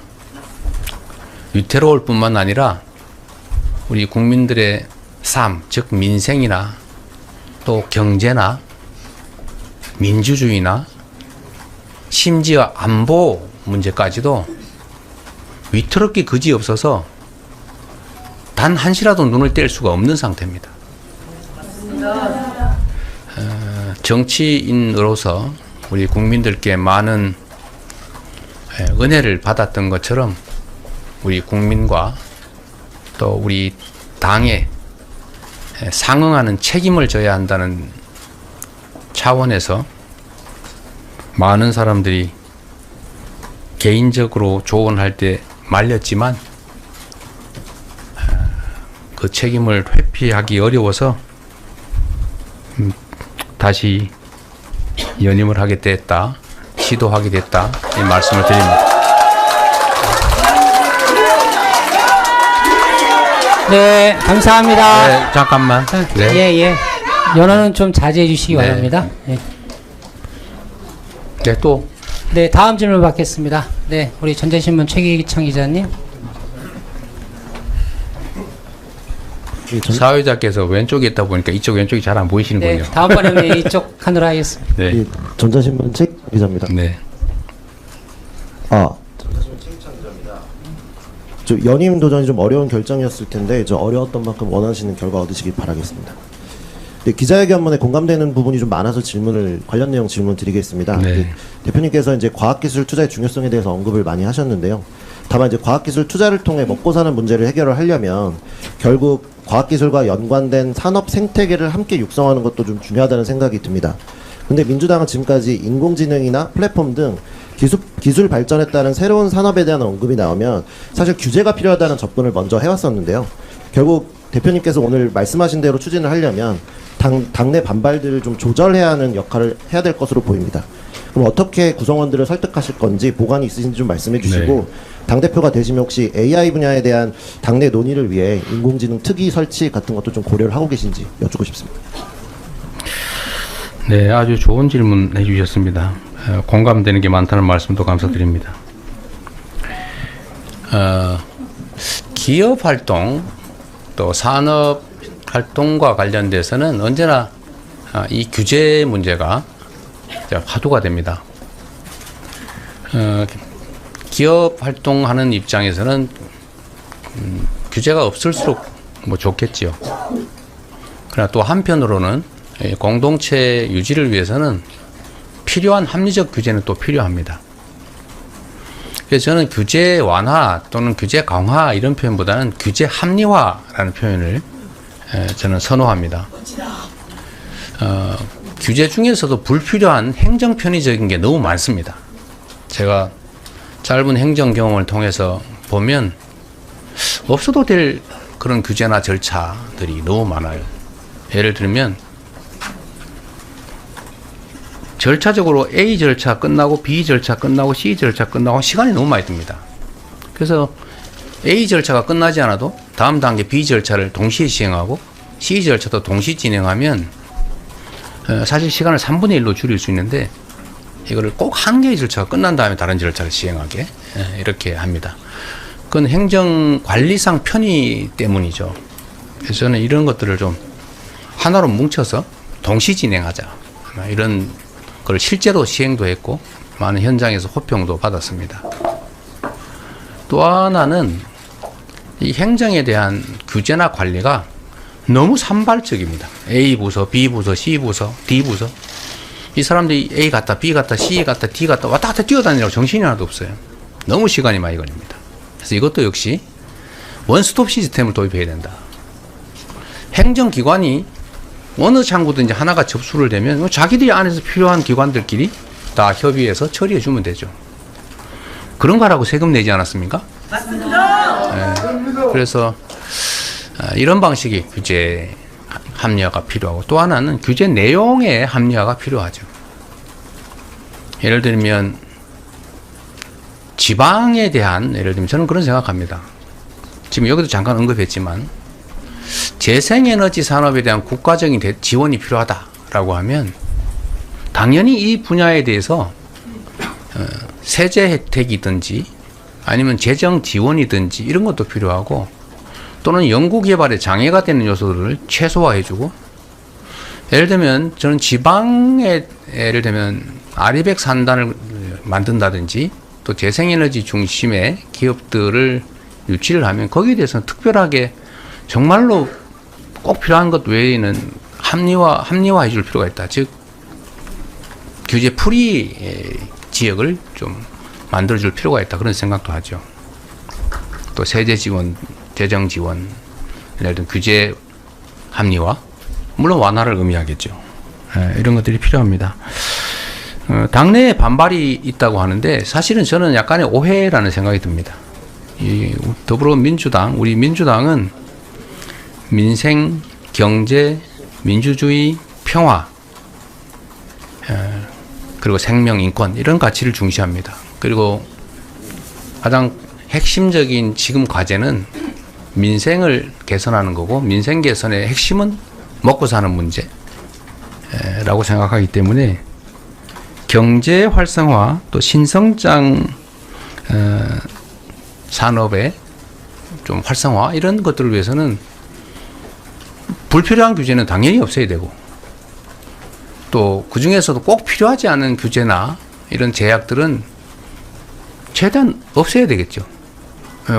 위태로울 뿐만 아니라 우리 국민들의 삶, 즉 민생이나 또 경제나 민주주의나 심지어 안보 문제까지도 위태롭기 그지없어서 단 한시라도 눈을 뗄 수가 없는 상태입니다. 정치인으로서 우리 국민들께 많은 은혜를 받았던 것처럼 우리 국민과 또 우리 당에 상응하는 책임을 져야 한다는 차원에서 많은 사람들이 개인적으로 조언할 때 말렸지만 그 책임을 회피하기 어려워서 다시 연임을 하게 됐다, 시도하게 됐다 이 말씀을 드립니다. 네, 감사합니다. 네, 잠깐만. 네. 예. 연호는 좀 자제해 주시기 바랍니다. 네. 네, 또. 네, 다음 질문 받겠습니다. 네, 우리 전자신문 최기창 기자님. 사회자께서 왼쪽에 있다 보니까 이쪽 왼쪽이 잘 안 보이시는군요. 네, 다음번에는 이쪽 칸으로 하겠습니다. 네. 예, 전자신문 책 기자입니다. 네. 전자신문 최기창 기자입니다. 연임 도전이 좀 어려운 결정이었을 텐데 어려웠던 만큼 원하시는 결과 얻으시길 바라겠습니다. 네, 기자회견문에 공감되는 부분이 좀 많아서 관련 내용 질문 드리겠습니다. 네. 대표님께서 이제 과학기술 투자의 중요성에 대해서 언급을 많이 하셨는데요. 다만 이제 과학기술 투자를 통해 먹고 사는 문제를 해결을 하려면 결국 과학기술과 연관된 산업 생태계를 함께 육성하는 것도 좀 중요하다는 생각이 듭니다. 근데 민주당은 지금까지 인공지능이나 플랫폼 등 기술 발전에 따른 새로운 산업에 대한 언급이 나오면 사실 규제가 필요하다는 접근을 먼저 해왔었는데요. 결국 대표님께서 오늘 말씀하신 대로 추진을 하려면 당내 반발들을 좀 조절해야 하는 역할을 해야 될 것으로 보입니다. 그럼 어떻게 구성원들을 설득하실 건지 보관이 있으신지 좀 말씀해 주시고 당대표가 되시면 혹시 AI 분야에 대한 당내 논의를 위해 인공지능 특위 설치 같은 것도 좀 고려를 하고 계신지 여쭙고 싶습니다. 네, 아주 좋은 질문 해주셨습니다. 공감되는 게 많다는 말씀도 감사드립니다. 기업 활동 또 산업 활동과 관련돼서는 언제나 이 규제 문제가 화두가 됩니다. 기업 활동하는 입장에서는 규제가 없을수록 좋겠지요. 그러나 또 한편으로는 공동체 유지를 위해서는 필요한 합리적 규제는 또 필요합니다. 그래서 저는 규제 완화 또는 규제 강화 이런 표현보다는 규제 합리화라는 표현을 저는 선호합니다. 규제 중에서도 불필요한 행정 편의적인 게 너무 많습니다. 제가 짧은 행정 경험을 통해서 보면 없어도 될 그런 규제나 절차들이 너무 많아요. 예를 들면 절차적으로 A 절차 끝나고 B 절차 끝나고 C 절차 끝나고 시간이 너무 많이 듭니다. 그래서 A 절차가 끝나지 않아도 다음 단계 B 절차를 동시에 시행하고 C 절차도 동시 진행하면 사실 시간을 3분의 1로 줄일 수 있는데 이거를 꼭 한 개의 절차가 끝난 다음에 다른 절차를 시행하게 이렇게 합니다. 그건 행정 관리상 편의 때문이죠. 그래서 저는 이런 것들을 좀 하나로 뭉쳐서 동시 진행하자 이런 걸 실제로 시행도 했고 많은 현장에서 호평도 받았습니다. 또 하나는 이 행정에 대한 규제나 관리가 너무 산발적입니다. A 부서, B 부서, C 부서, D 부서. 이 사람들이 A 갔다, B 갔다, C 갔다, D 갔다 왔다 갔다 뛰어다니라고 정신이 하나도 없어요. 너무 시간이 많이 걸립니다. 그래서 이것도 역시 원스톱 시스템을 도입해야 된다. 행정기관이 어느 장부든지 하나가 접수를 되면 자기들이 안에서 필요한 기관들끼리 다 협의해서 처리해 주면 되죠. 그런 거라고 세금 내지 않았습니까? 맞습니다. 네. 그래서 이런 방식의 규제 합리화가 필요하고 또 하나는 규제 내용의 합리화가 필요하죠. 예를 들면 지방에 대한 예를 들면 저는 그런 생각합니다. 지금 여기도 잠깐 언급했지만 재생에너지 산업에 대한 국가적인 지원이 필요하다라고 하면 당연히 이 분야에 대해서 세제 혜택이든지 아니면 재정 지원이든지 이런 것도 필요하고 또는 연구개발에 장애가 되는 요소들을 최소화해주고 예를 들면 저는 지방에 예를 들면 아리백 산단을 만든다든지 또 재생에너지 중심의 기업들을 유치를 하면 거기에 대해서는 특별하게 정말로 꼭 필요한 것 외에는 합리화해 줄 필요가 있다. 즉 규제 프리 지역을 좀 만들어 줄 필요가 있다. 그런 생각도 하죠. 또 세제 지원, 재정 지원, 예를 들면 규제 합리화, 물론 완화를 의미하겠죠. 이런 것들이 필요합니다. 당내에 반발이 있다고 하는데 사실은 저는 약간의 오해라는 생각이 듭니다. 이 더불어민주당, 우리 민주당은 민생, 경제, 민주주의, 평화, 그리고 생명, 인권 이런 가치를 중시합니다. 그리고 가장 핵심적인 지금 과제는 민생을 개선하는 거고 민생 개선의 핵심은 먹고 사는 문제라고 생각하기 때문에 경제 활성화 또 신성장 산업의 좀 활성화 이런 것들을 위해서는 불필요한 규제는 당연히 없어야 되고 또 그 중에서도 꼭 필요하지 않은 규제나 이런 제약들은 최대한 없애야 되겠죠.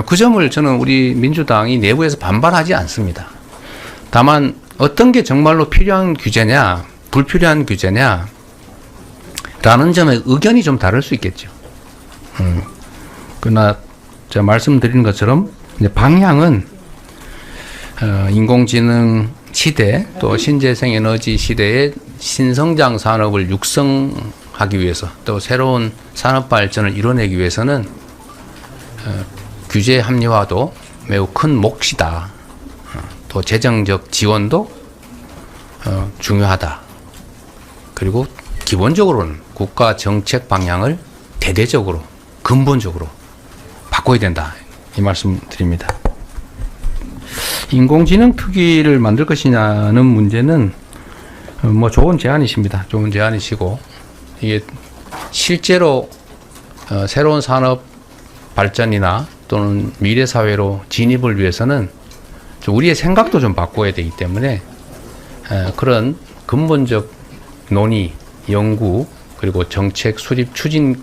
그 점을 저는 우리 민주당이 내부에서 반발하지 않습니다. 다만 어떤 게 정말로 필요한 규제냐 불필요한 규제냐 라는 점에 의견이 좀 다를 수 있겠죠. 그러나 제가 말씀드린 것처럼 이제 방향은 인공지능 시대 또 신재생 에너지 시대의 신성장 산업을 육성하기 위해서 또 새로운 산업 발전을 이뤄내기 위해서는 규제 합리화도 매우 큰 몫이다. 또 재정적 지원도 중요하다. 그리고 기본적으로는 국가 정책 방향을 대대적으로 근본적으로 바꿔야 된다. 이 말씀 드립니다. 인공지능 특위를 만들 것이냐는 문제는 뭐 좋은 제안이십니다. 좋은 제안이시고 이게 실제로 새로운 산업 발전이나 또는 미래 사회로 진입을 위해서는 좀 우리의 생각도 좀 바꿔야 되기 때문에 그런 근본적 논의, 연구 그리고 정책 수립 추진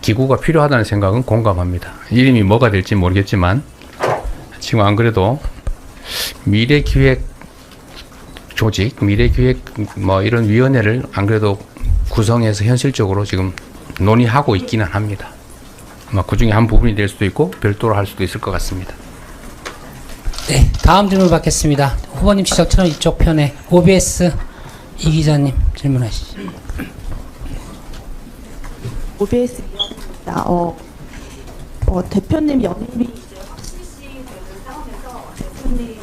기구가 필요하다는 생각은 공감합니다. 이름이 뭐가 될지 모르겠지만 지금 안 그래도 미래기획 조직, 미래기획 뭐 이런 위원회를 안 그래도 구성해서 현실적으로 지금 논의하고 있기는 합니다. 아마 그 중에 한 부분이 될 수도 있고 별도로 할 수도 있을 것 같습니다. 네, 다음 질문 받겠습니다. 후보님 지적처럼 이쪽 편에 OBS 이 기자님 질문하시죠. OBS입니다. 대표님 연임이 이제 확실시 되는 상황에서 대표님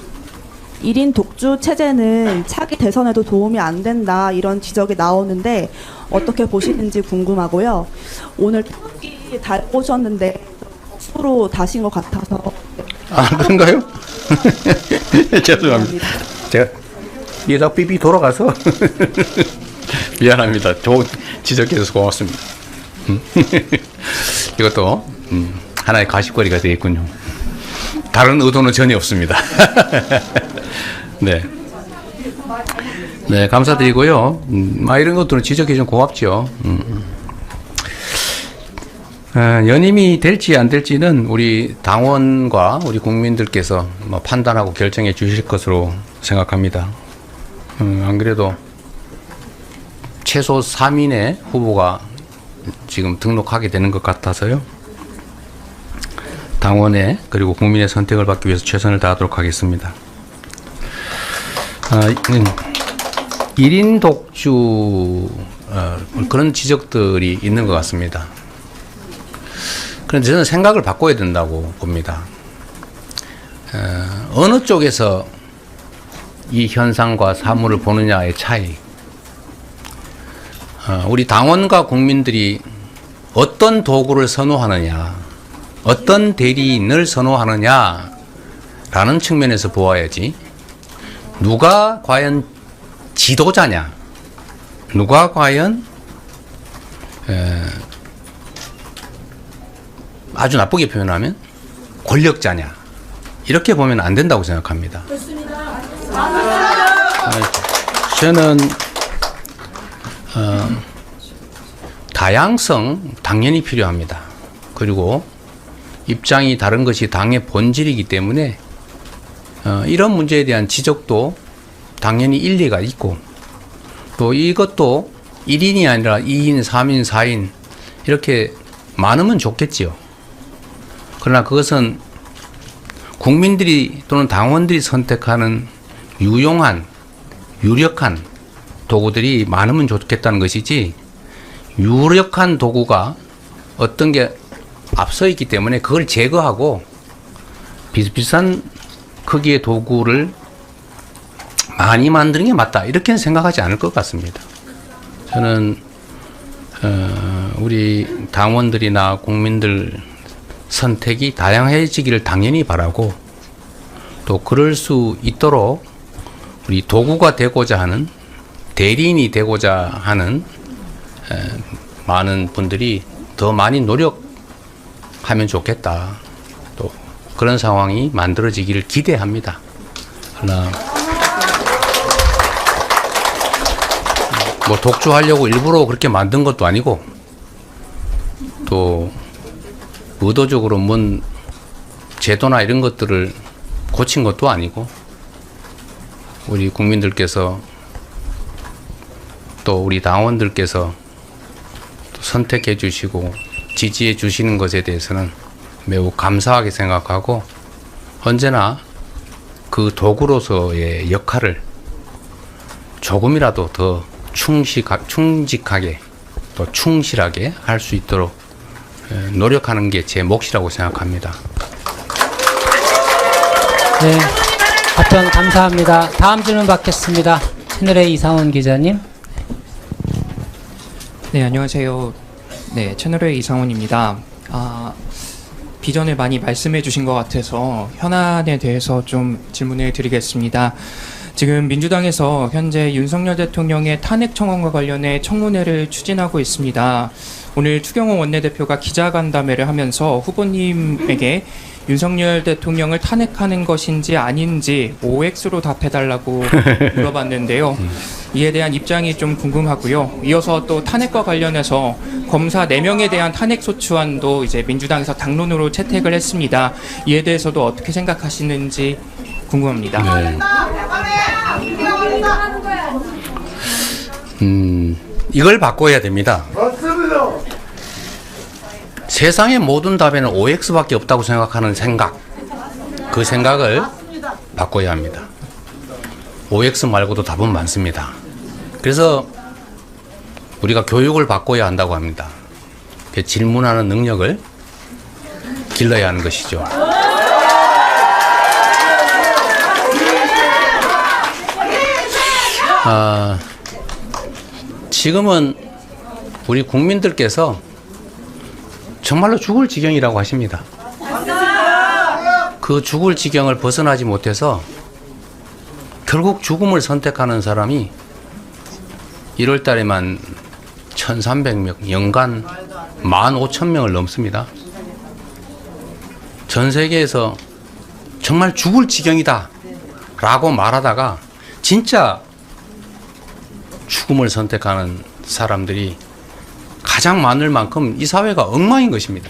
1인 독주 체제는 차기 대선에도 도움이 안 된다 이런 지적이 나오는데 어떻게 보시는지 궁금하고요. 오늘 토끼 달 오셨는데 거꾸로 다신 것 같아서 아, 그런가요? 죄송합니다. 제가 이러다 삐삐 돌아가서 미안합니다. 좋은 지적해줘서 고맙습니다. 이것도 하나의 가십거리가 되겠군요. 다른 의도는 전혀 없습니다. 네. 네, 감사드리고요. 이런 것들은 지적해 좀 고맙죠. 연임이 될지 안 될지는 우리 당원과 우리 국민들께서 판단하고 결정해 주실 것으로 생각합니다. 안 그래도 최소 3인의 후보가 지금 등록하게 되는 것 같아서요. 당원의 그리고 국민의 선택을 받기 위해서 최선을 다하도록 하겠습니다. 1인 독주 그런 지적들이 있는 것 같습니다. 그런데 저는 생각을 바꿔야 된다고 봅니다. 어느 쪽에서 이 현상과 사물을 보느냐의 차이. 우리 당원과 국민들이 어떤 도구를 선호하느냐, 어떤 대리인을 선호하느냐라는 측면에서 보아야지, 누가 과연 지도자냐, 누가 과연 아주 나쁘게 표현하면 권력자냐, 이렇게 보면 안 된다고 생각합니다. 저는 다양성 당연히 필요합니다. 그리고 입장이 다른 것이 당의 본질이기 때문에 이런 문제에 대한 지적도 당연히 일리가 있고, 또 이것도 1인이 아니라 2인, 3인, 4인 이렇게 많으면 좋겠지요. 그러나 그것은 국민들이 또는 당원들이 선택하는 유용한, 유력한 도구들이 많으면 좋겠다는 것이지, 유력한 도구가 어떤 게 앞서 있기 때문에 그걸 제거하고 비슷비슷한 크기의 도구를 많이 만드는 게 맞다, 이렇게는 생각하지 않을 것 같습니다. 저는 우리 당원들이나 국민들 선택이 다양해지기를 당연히 바라고, 또 그럴 수 있도록 우리 도구가 되고자 하는, 대리인이 되고자 하는 많은 분들이 더 많이 노력하면 좋겠다, 또 그런 상황이 만들어지기를 기대합니다. 그러나 뭐 독주하려고 일부러 그렇게 만든 것도 아니고, 또 의도적으로 뭔 제도나 이런 것들을 고친 것도 아니고, 우리 국민들께서 또 우리 당원들께서 선택해 주시고 지지해 주시는 것에 대해서는 매우 감사하게 생각하고, 언제나 그 도구로서의 역할을 조금이라도 더 충직하게 또 충실하게 할 수 있도록 노력하는 게 제 몫이라고 생각합니다. 네, 답변 감사합니다. 다음 질문 받겠습니다. 채널A 이상원 기자님. 네, 안녕하세요. 네, 채널의 이상훈입니다. 비전을 많이 말씀해 주신 것 같아서 현안에 대해서 좀 질문을 드리겠습니다. 지금 민주당에서 현재 윤석열 대통령의 탄핵 청원과 관련해 청문회를 추진하고 있습니다. 오늘 추경호 원내대표가 기자간담회를 하면서 후보님에게 윤석열 대통령을 탄핵하는 것인지 아닌지 OX로 답해달라고 물어봤는데요. 이에 대한 입장이 좀 궁금하고요. 이어서 또 탄핵과 관련해서 검사 4명에 대한 탄핵소추안도 이제 민주당에서 당론으로 채택을 했습니다. 이에 대해서도 어떻게 생각하시는지 궁금합니다. 네. 이걸 바꿔야 됩니다. 세상의 모든 답에는 OX밖에 없다고 생각하는 생각, 그 생각을 바꿔야 합니다. OX 말고도 답은 많습니다. 그래서 우리가 교육을 바꿔야 한다고 합니다. 그 질문하는 능력을 길러야 하는 것이죠. 지금은 우리 국민들께서 정말로 죽을 지경이라고 하십니다. 그 죽을 지경을 벗어나지 못해서 결국 죽음을 선택하는 사람이 1월 달에만 1,300명, 연간 15,000명을 넘습니다. 전 세계에서 정말 죽을 지경이다 라고 말하다가 진짜 죽음을 선택하는 사람들이 가장 많을 만큼 이 사회가 엉망인 것입니다.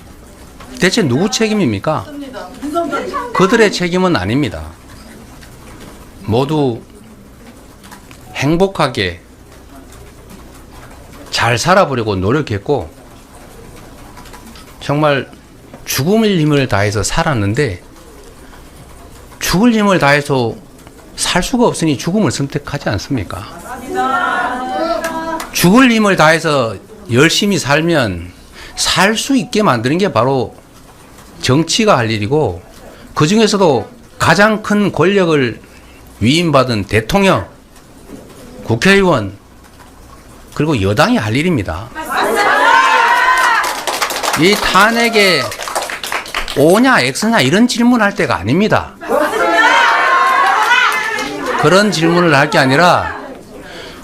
대체 누구 책임입니까? 그들의 책임은 아닙니다. 모두 행복하게 잘 살아보려고 노력했고 정말 죽음을 힘을 다해서 살았는데 죽을 힘을 다해서 살 수가 없으니 죽음을 선택하지 않습니까? 죽을 힘을 다해서 열심히 살면 살 수 있게 만드는 게 바로 정치가 할 일이고, 그 중에서도 가장 큰 권력을 위임받은 대통령, 국회의원, 그리고 여당이 할 일입니다. 이 탄핵에 O냐 X냐 이런 질문할 때가 아닙니다. 그런 질문을 할 게 아니라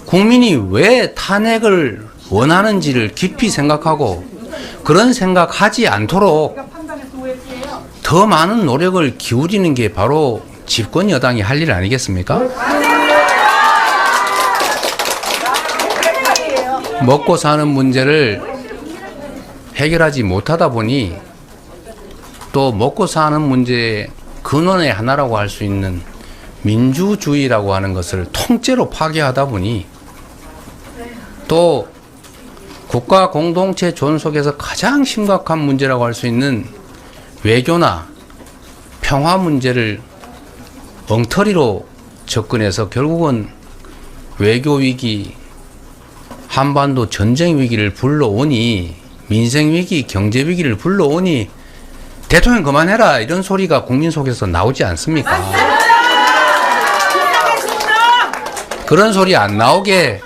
국민이 왜 탄핵을 원하는지를 깊이 생각하고 그런 생각하지 않도록 더 많은 노력을 기울이는 게 바로 집권 여당이 할 일 아니겠습니까? 먹고 사는 문제를 해결하지 못하다 보니 또 먹고 사는 문제의 근원의 하나라고 할 수 있는 민주주의라고 하는 것을 통째로 파괴하다 보니 또 국가 공동체 존속에서 가장 심각한 문제라고 할 수 있는 외교나 평화 문제를 엉터리로 접근해서 결국은 외교 위기, 한반도 전쟁 위기를 불러오니, 민생 위기, 경제 위기를 불러오니 대통령 그만해라 이런 소리가 국민 속에서 나오지 않습니까? 그런 소리 안 나오게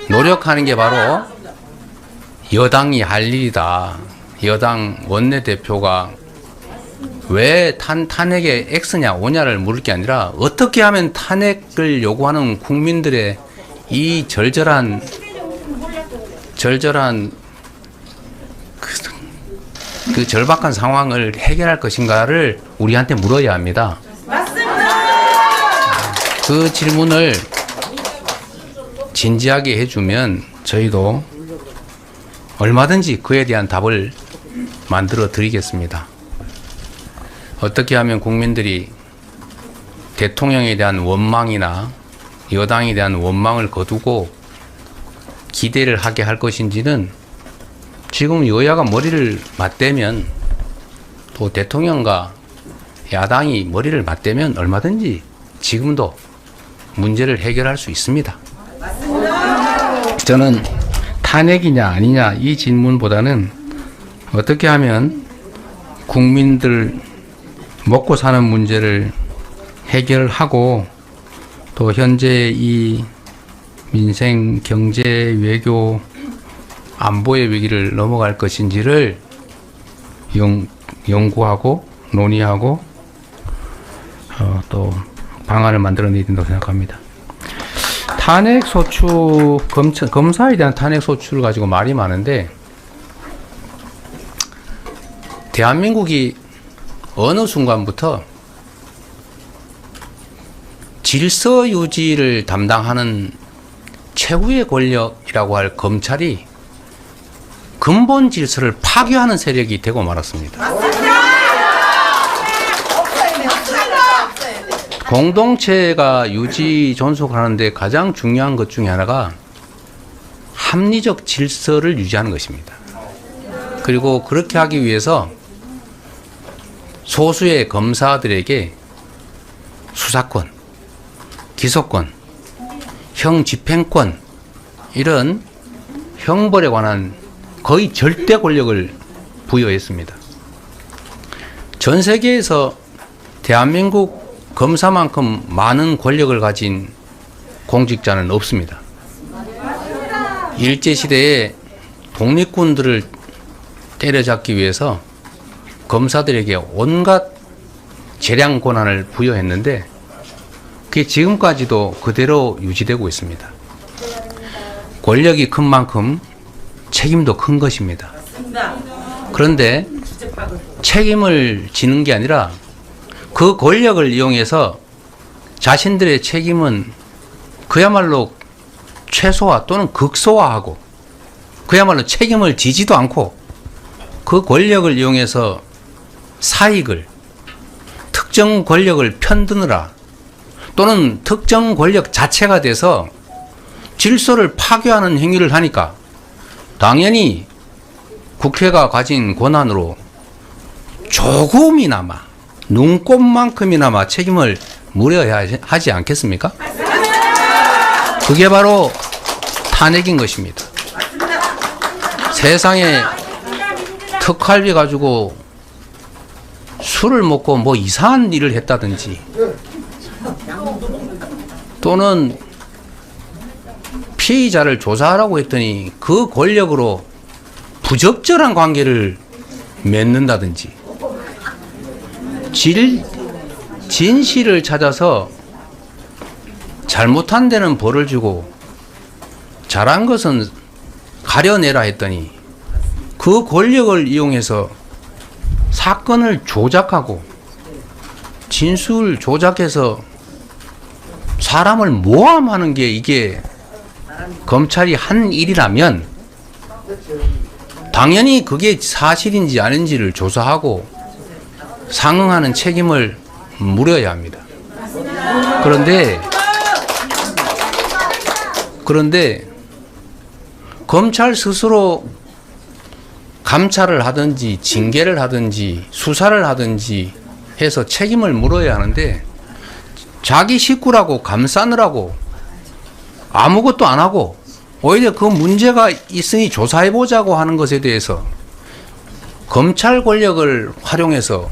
노력하는 게 바로 여당이 할 일이다. 여당 원내대표가 왜 탄핵에 X냐 O냐를 물을 게 아니라 어떻게 하면 탄핵을 요구하는 국민들의 이 절절한 그 절박한 상황을 해결할 것인가를 우리한테 물어야 합니다. 그 질문을 진지하게 해주면 저희도 얼마든지 그에 대한 답을 만들어 드리겠습니다. 어떻게 하면 국민들이 대통령에 대한 원망이나 여당에 대한 원망을 거두고 기대를 하게 할 것인지는 지금 여야가 머리를 맞대면, 또 대통령과 야당이 머리를 맞대면 얼마든지 지금도 문제를 해결할 수 있습니다. 저는 탄핵이냐 아니냐 이 질문보다는 어떻게 하면 국민들 먹고 사는 문제를 해결하고 또 현재 이 민생, 경제, 외교, 안보의 위기를 넘어갈 것인지를 연구하고 논의하고 또 방안을 만들어내야 된다고 생각합니다. 탄핵 소추, 검사에 대한 탄핵 소추를 가지고 말이 많은데, 대한민국이 어느 순간부터 질서 유지를 담당하는 최후의 권력이라고 할 검찰이 근본 질서를 파괴하는 세력이 되고 말았습니다. 공동체가 유지 존속하는데 가장 중요한 것 중에 하나가 합리적 질서를 유지하는 것입니다. 그리고 그렇게 하기 위해서 소수의 검사들에게 수사권, 기소권, 형 집행권 이런 형벌에 관한 거의 절대 권력을 부여했습니다. 전 세계에서 대한민국 검사만큼 많은 권력을 가진 공직자는 없습니다. 일제시대에 독립군들을 때려잡기 위해서 검사들에게 온갖 재량 권한을 부여했는데 그게 지금까지도 그대로 유지되고 있습니다. 권력이 큰 만큼 책임도 큰 것입니다. 그런데 책임을 지는 게 아니라 그 권력을 이용해서 자신들의 책임은 그야말로 최소화 또는 극소화하고 그야말로 책임을 지지도 않고 그 권력을 이용해서 사익을 특정 권력을 편드느라 또는 특정 권력 자체가 돼서 질서를 파괴하는 행위를 하니까 당연히 국회가 가진 권한으로 조금이나마 눈꼽만큼이나마 책임을 물어야 하지 않겠습니까? 그게 바로 탄핵인 것입니다. 세상에 특활비 가지고 술을 먹고 뭐 이상한 일을 했다든지 또는 피의자를 조사하라고 했더니 그 권력으로 부적절한 관계를 맺는다든지 진실을 찾아서 잘못한 데는 벌을 주고 잘한 것은 가려내라 했더니 그 권력을 이용해서 사건을 조작하고 진술 조작해서 사람을 모함하는 게 이게 검찰이 한 일이라면 당연히 그게 사실인지 아닌지를 조사하고 상응하는 책임을 물어야 합니다. 그런데 검찰 스스로 감찰을 하든지 징계를 하든지 수사를 하든지 해서 책임을 물어야 하는데 자기 식구라고 감싸느라고 아무것도 안 하고 오히려 그 문제가 있으니 조사해보자고 하는 것에 대해서 검찰 권력을 활용해서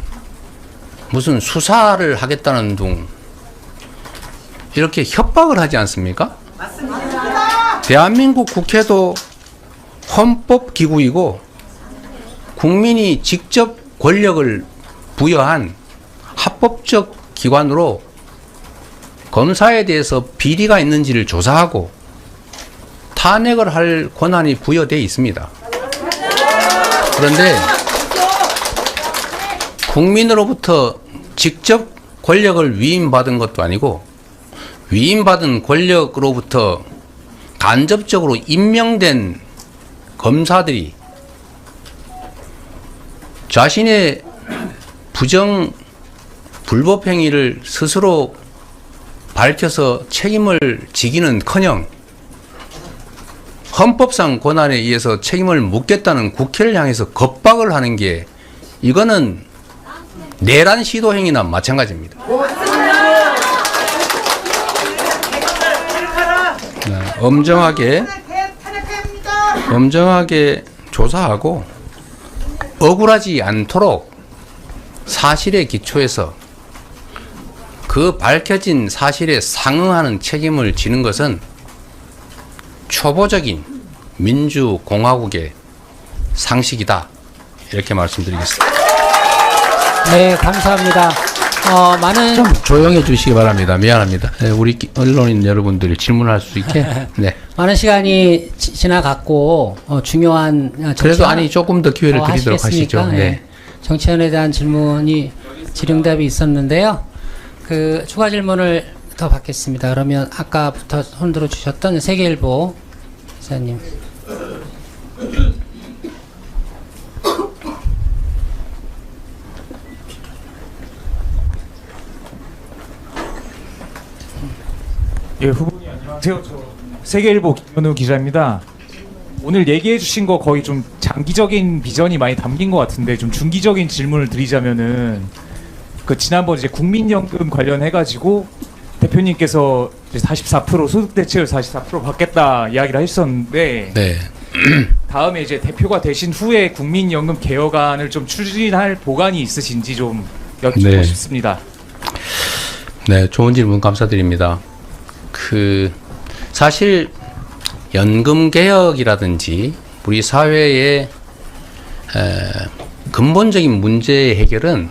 무슨 수사를 하겠다는 둥 이렇게 협박을 하지 않습니까? 맞습니다. 대한민국 국회도 헌법기구이고 국민이 직접 권력을 부여한 합법적 기관으로 검사에 대해서 비리가 있는지를 조사하고 탄핵을 할 권한이 부여되어 있습니다. 그런데 국민으로부터 직접 권력을 위임받은 것도 아니고 위임받은 권력으로부터 간접적으로 임명된 검사들이 자신의 불법 행위를 스스로 밝혀서 책임을 지기는커녕 헌법상 권한에 의해서 책임을 묻겠다는 국회를 향해서 겁박을 하는 게 이거는 내란 시도 행위나 마찬가지입니다. 네, 엄정하게 조사하고 억울하지 않도록 사실에 기초해서 그 밝혀진 사실에 상응하는 책임을 지는 것은 초보적인 민주공화국의 상식이다. 이렇게 말씀드리겠습니다. 네, 감사합니다. 많은 좀 조용해 주시기 바랍니다. 미안합니다. 네, 우리 언론인 여러분들이 질문할 수 있게. 네. 많은 시간이 지나갔고 중요한 그래도 아니 조금 더 기회를 드리도록 하시죠. 네. 네. 정치연에 대한 질문이 질응답이 있었는데요. 그 추가 질문을 더 받겠습니다. 그러면 아까부터 손들어 주셨던 세계일보 기자님. 예, 후보님 안녕하세요. 저 세계일보 김현우 기자입니다. 오늘 얘기해 주신 거 거의 좀 장기적인 비전이 많이 담긴 것 같은데 좀 중기적인 질문을 드리자면은 그 지난번 이제 국민연금 관련해 가지고 대표님께서 이제 44% 소득 대체율 44% 받겠다 이야기를 하셨었는데 네. 다음에 이제 대표가 되신 후에 국민연금 개혁안을 좀 추진할 보관이 있으신지 좀 여쭙고 네. 싶습니다. 네, 좋은 질문 감사드립니다. 사실 연금 개혁이라든지 우리 사회의 근본적인 문제 해결은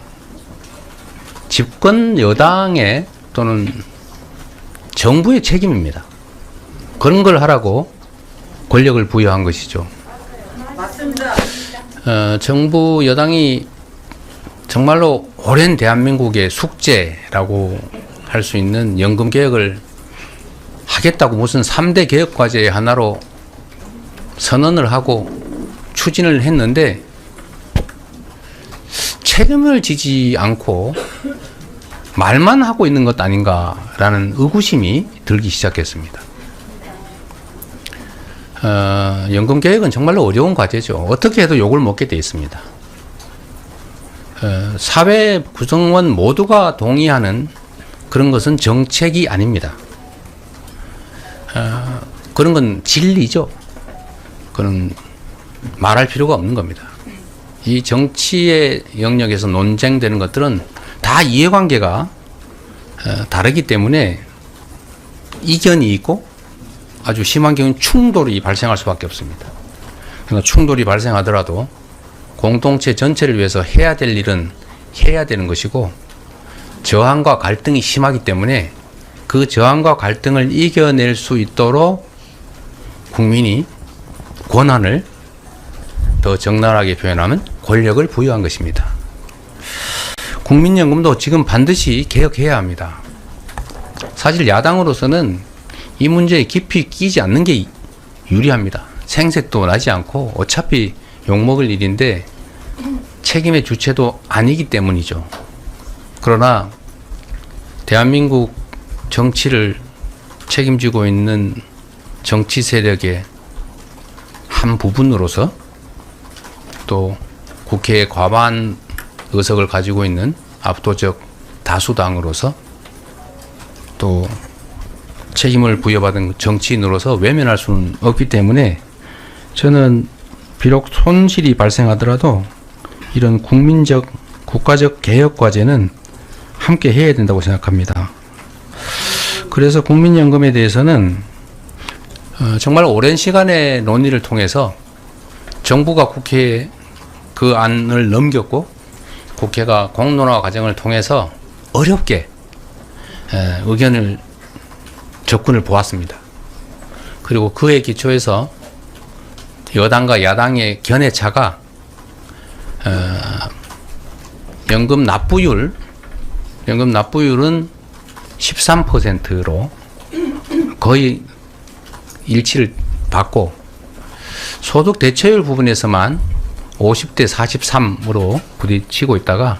집권 여당의 또는 정부의 책임입니다. 그런 걸 하라고 권력을 부여한 것이죠. 맞습니다. 정부 여당이 정말로 오랜 대한민국의 숙제라고 할 수 있는 연금 개혁을 하겠다고 무슨 3대 개혁 과제의 하나로 선언을 하고 추진을 했는데 책임을 지지 않고 말만 하고 있는 것 아닌가라는 의구심이 들기 시작했습니다. 연금 개혁은 정말로 어려운 과제죠. 어떻게 해도 욕을 먹게 돼 있습니다. 사회 구성원 모두가 동의하는 그런 것은 정책이 아닙니다. 그런 건 진리죠. 그런 말할 필요가 없는 겁니다. 이 정치의 영역에서 논쟁되는 것들은 다 이해관계가 다르기 때문에 이견이 있고 아주 심한 경우는 충돌이 발생할 수밖에 없습니다. 그러나 충돌이 발생하더라도 공동체 전체를 위해서 해야 될 일은 해야 되는 것이고 저항과 갈등이 심하기 때문에 그 저항과 갈등을 이겨낼 수 있도록 국민이 권한을 더 적나라하게 표현하면 권력을 부여한 것입니다. 국민연금도 지금 반드시 개혁해야 합니다. 사실 야당으로서는 이 문제에 깊이 끼지 않는 게 유리합니다. 생색도 나지 않고 어차피 욕먹을 일인데 책임의 주체도 아니기 때문이죠. 그러나 대한민국 정치를 책임지고 있는 정치 세력의 한 부분으로서 또 국회의 과반 의석을 가지고 있는 압도적 다수당으로서 또 책임을 부여받은 정치인으로서 외면할 수는 없기 때문에 저는 비록 손실이 발생하더라도 이런 국민적 국가적 개혁 과제는 함께 해야 된다고 생각합니다. 그래서 국민연금에 대해서는 정말 오랜 시간의 논의를 통해서 정부가 국회에 그 안을 넘겼고 국회가 공론화 과정을 통해서 어렵게 의견을 접근을 보았습니다. 그리고 그에 기초해서 여당과 야당의 견해차가 연금 납부율은 13%로 거의 일치를 받고 소득 대체율 부분에서만 50대 43으로 부딪히고 있다가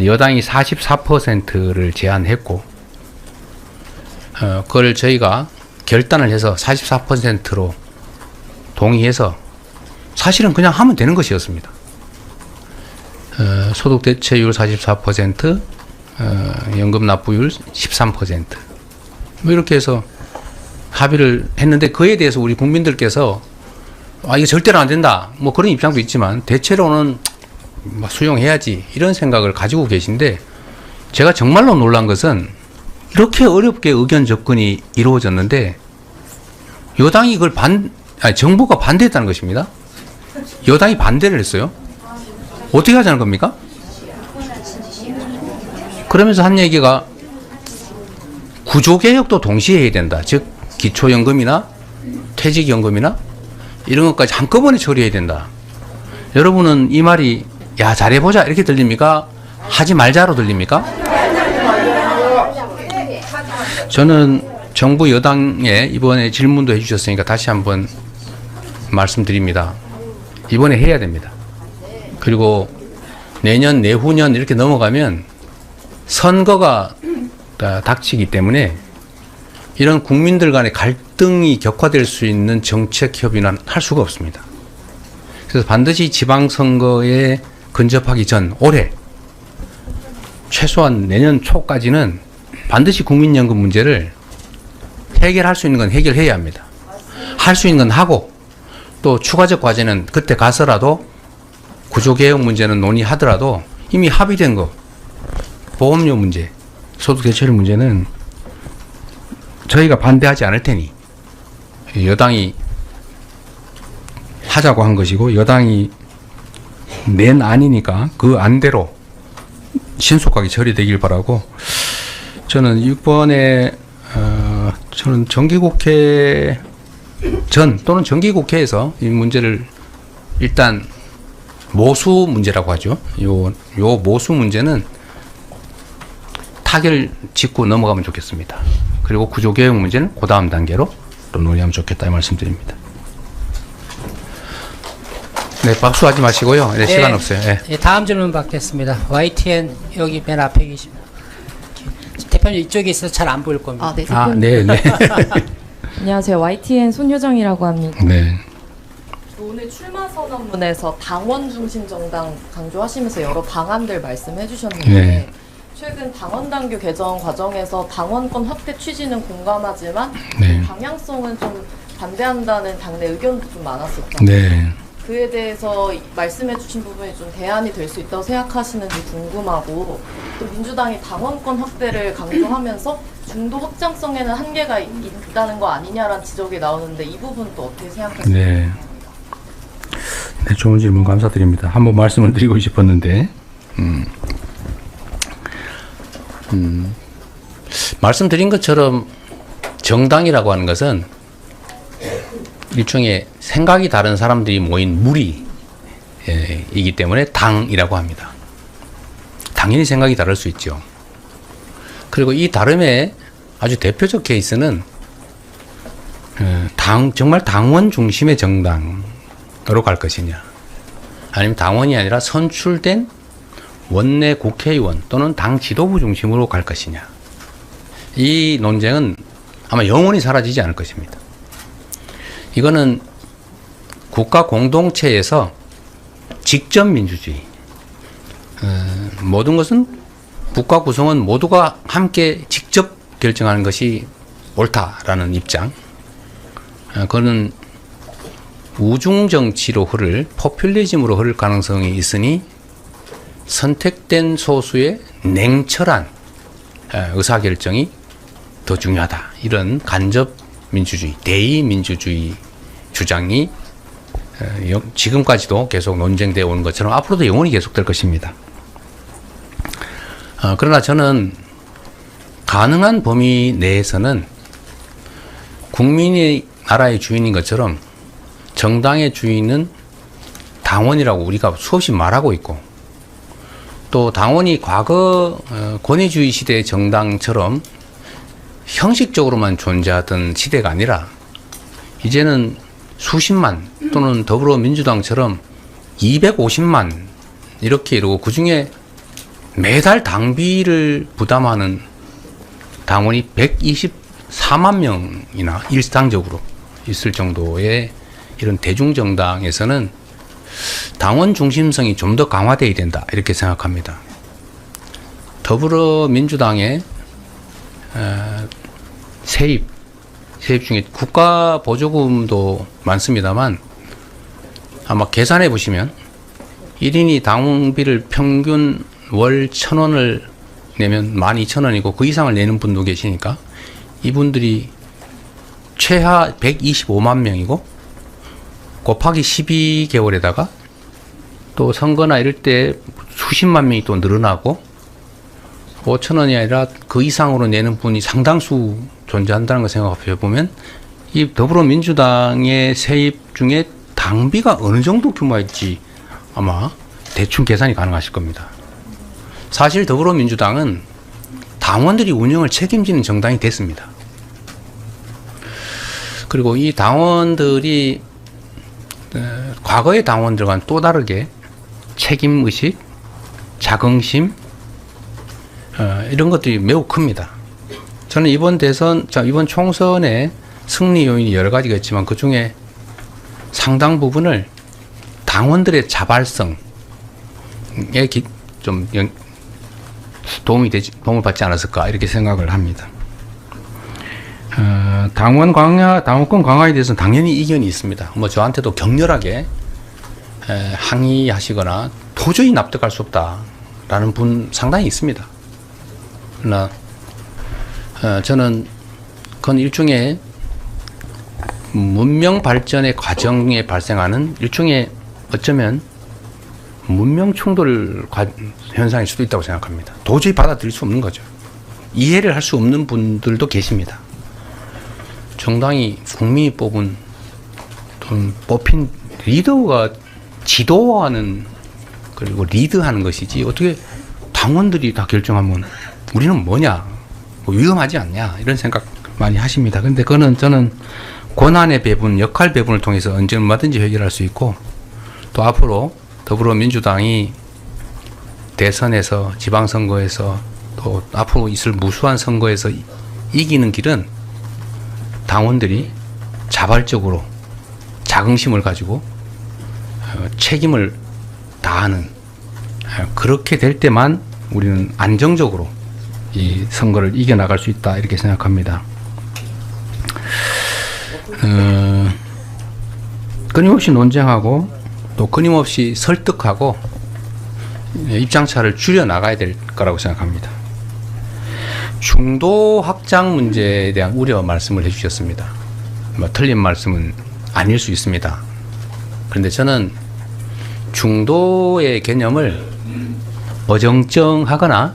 여당이 44%를 제안했고 그걸 저희가 결단을 해서 44%로 동의해서 사실은 그냥 하면 되는 것이었습니다. 소득 대체율 44%, 연금 납부율 13%. 뭐 이렇게 해서 합의를 했는데 그에 대해서 우리 국민들께서 이거 절대로 안 된다. 뭐 그런 입장도 있지만 대체로는 수용해야지 이런 생각을 가지고 계신데 제가 정말로 놀란 것은 이렇게 어렵게 의견 접근이 이루어졌는데 여당이 그걸 정부가 반대했다는 것입니다. 여당이 반대를 했어요. 어떻게 하자는 겁니까? 그러면서 한 얘기가 구조개혁도 동시에 해야 된다. 즉 기초연금이나 퇴직연금이나 이런 것까지 한꺼번에 처리해야 된다. 여러분은 이 말이 야 잘해보자 이렇게 들립니까? 하지 말자로 들립니까? 저는 정부 여당에 이번에 질문도 해주셨으니까 다시 한번 말씀드립니다. 이번에 해야 됩니다. 그리고 내년 내후년 이렇게 넘어가면 선거가 닥치기 때문에 이런 국민들 간의 갈등이 격화될 수 있는 정책 협의는 할 수가 없습니다. 그래서 반드시 지방선거에 근접하기 전 올해 최소한 내년 초까지는 반드시 국민연금 문제를 해결할 수 있는 건 해결해야 합니다. 할 수 있는 건 하고 또 추가적 과제는 그때 가서라도 구조개혁 문제는 논의하더라도 이미 합의된 거 보험료 문제, 소득대체율 문제는 저희가 반대하지 않을 테니 여당이 하자고 한 것이고 여당이 낸 안이니까 그 안대로 신속하게 처리되길 바라고 저는 이번에 저는 정기국회 전 또는 정기국회에서 이 문제를 일단 모수 문제라고 하죠. 요 모수 문제는 타결 짚고 넘어가면 좋겠습니다. 그리고 구조개혁 문제는 그 다음 단계로 또 논의하면 좋겠다 이 말씀드립니다. 네, 박수하지 마시고요. 네, 시간 없어요. 네. 예, 다음 질문 받겠습니다. YTN 여기 맨 앞에 계십니다. 대표님 이쪽에 있어서 잘 안 보일 겁니다. 네, 아, 네, 네. 안녕하세요. YTN 손효정이라고 합니다. 네. 오늘 출마 선언문에서 당원 중심 정당 강조하시면서 여러 방안들 말씀해 주셨는데 네. 최근 당원 당규 개정 과정에서 당원권 확대 취지는 공감하지만 네. 방향성은 좀 반대한다는 당내 의견도 좀 많았었죠. 네. 그에 대해서 말씀해 주신 부분이 좀 대안이 될 수 있다고 생각하시는지 궁금하고 또 민주당이 당원권 확대를 강조하면서 중도 확장성에는 한계가 있다는 거 아니냐라는 지적이 나오는데 이 부분 또 어떻게 생각하세요? 네. 네, 좋은 질문 감사드립니다. 한번 말씀을 드리고 싶었는데, 말씀드린 것처럼 정당이라고 하는 것은 일종의 생각이 다른 사람들이 모인 무리이기 때문에 당이라고 합니다. 당연히 생각이 다를 수 있죠. 그리고 이 다름의 아주 대표적 케이스는 정말 당원 중심의 정당으로 갈 것이냐, 아니면 당원이 아니라 선출된 원내 국회의원 또는 당 지도부 중심으로 갈 것이냐. 이 논쟁은 아마 영원히 사라지지 않을 것입니다. 이거는 국가 공동체에서 직접 민주주의, 모든 것은 국가 구성원 모두가 함께 직접 결정하는 것이 옳다라는 입장. 그거는 우중정치로 흐를, 포퓰리즘으로 흐를 가능성이 있으니 선택된 소수의 냉철한 의사결정이 더 중요하다. 이런 간접 민주주의, 대의 민주주의 주장이 지금까지도 계속 논쟁되어 오는 것처럼 앞으로도 영원히 계속될 것입니다. 그러나 저는 가능한 범위 내에서는 국민이 나라의 주인인 것처럼 정당의 주인은 당원이라고 우리가 수없이 말하고 있고, 또 당원이 과거 권위주의 시대의 정당처럼 형식적으로만 존재하던 시대가 아니라 이제는 수십만 또는 더불어민주당처럼 250만 이렇게 이루고 그중에 매달 당비를 부담하는 당원이 124만 명이나 일상적으로 있을 정도의 이런 대중정당에서는 당원 중심성이 좀 더 강화되어야 된다 이렇게 생각합니다. 더불어민주당의 세입 중에 국가 보조금도 많습니다만 아마 계산해 보시면 1인이 당비를 평균 월 1,000원을 내면 12,000원이고 그 이상을 내는 분도 계시니까 이분들이 최하 125만 명이고 곱하기 12개월에다가 또 선거나 이럴 때 수십만 명이 또 늘어나고 5,000원이 아니라 그 이상으로 내는 분이 상당수 존재한다는 걸 생각해 보면 이 더불어민주당의 세입 중에 당비가 어느 정도 규모일지 아마 대충 계산이 가능하실 겁니다. 사실 더불어민주당은 당원들이 운영을 책임지는 정당이 됐습니다. 그리고 이 당원들이 과거의 당원들과는 또 다르게 책임의식, 자긍심 이런 것들이 매우 큽니다. 저는 이번 총선의 승리 요인이 여러 가지가 있지만 그 중에 상당 부분을 당원들의 자발성에 좀 도움을 받지 않았을까 이렇게 생각을 합니다. 당원권 강화에 대해서는 당연히 이견이 있습니다. 뭐 저한테도 격렬하게 항의하시거나 도저히 납득할 수 없다라는 분 상당히 있습니다. 그러나 저는 그건 일종의 문명 발전의 과정에 발생하는 일종의 어쩌면 문명 충돌 현상일 수도 있다고 생각합니다. 도저히 받아들일 수 없는 거죠. 이해를 할 수 없는 분들도 계십니다. 정당이 국민이 뽑은 또는 뽑힌 리더가 지도하는 그리고 리드하는 것이지 어떻게 당원들이 다 결정하면 우리는 뭐냐 뭐 위험하지 않냐 이런 생각 많이 하십니다. 근데 그거는 저는 권한의 배분, 역할 배분을 통해서 언제 얼마든지 해결할 수 있고 또 앞으로 더불어민주당이 대선에서 지방선거에서 또 앞으로 있을 무수한 선거에서 이기는 길은 당원들이 자발적으로 자긍심을 가지고 책임을 다하는 그렇게 될 때만 우리는 안정적으로 이 선거를 이겨나갈 수 있다 이렇게 생각합니다. 끊임없이 논쟁하고 또 끊임없이 설득하고 입장차를 줄여나가야 될 거라고 생각합니다. 중도 확장 문제에 대한 우려 말씀을 해주셨습니다. 뭐 틀린 말씀은 아닐 수 있습니다. 그런데 저는 중도의 개념을 어정쩡하거나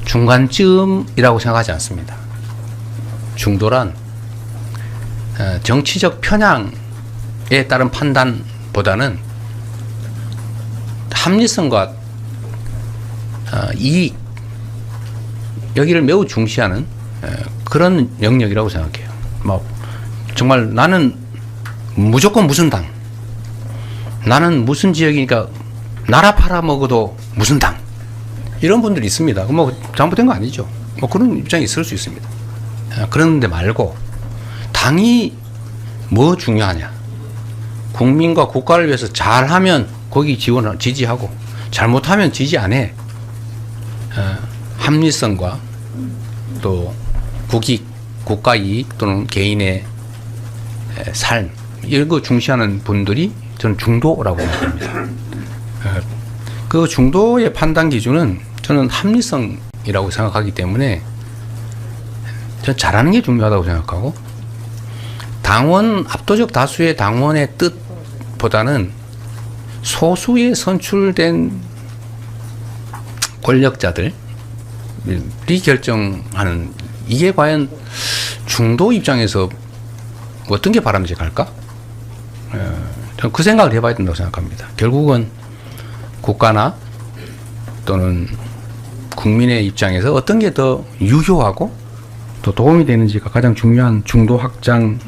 중간쯤이라고 생각하지 않습니다. 중도란 정치적 편향에 따른 판단보다는 합리성과 이익 여기를 매우 중시하는 그런 영역이라고 생각해요. 뭐 정말 나는 무조건 무슨 당, 나는 무슨 지역이니까 나라 팔아먹어도 무슨 당 이런 분들이 있습니다. 뭐 잘못된 거 아니죠. 뭐 그런 입장이 있을 수 있습니다. 그런데 말고 당이 뭐 중요하냐, 국민과 국가를 위해서 잘하면 거기 지지하고 잘못하면 지지 안 해. 합리성과 또 국익, 국가 이익 또는 개인의 삶 이런 거 중시하는 분들이 저는 중도라고 생각합니다. 그 중도의 판단 기준은 저는 합리성이라고 생각하기 때문에 저는 잘하는 게 중요하다고 생각하고 압도적 다수의 당원의 뜻보다는 소수의 선출된 권력자들이 결정하는 이게 과연 중도 입장에서 어떤 게 바람직할까? 저는 그 생각을 해봐야 된다고 생각합니다. 결국은 국가나 또는 국민의 입장에서 어떤 게 더 유효하고 또 도움이 되는지가 가장 중요한 중도 확장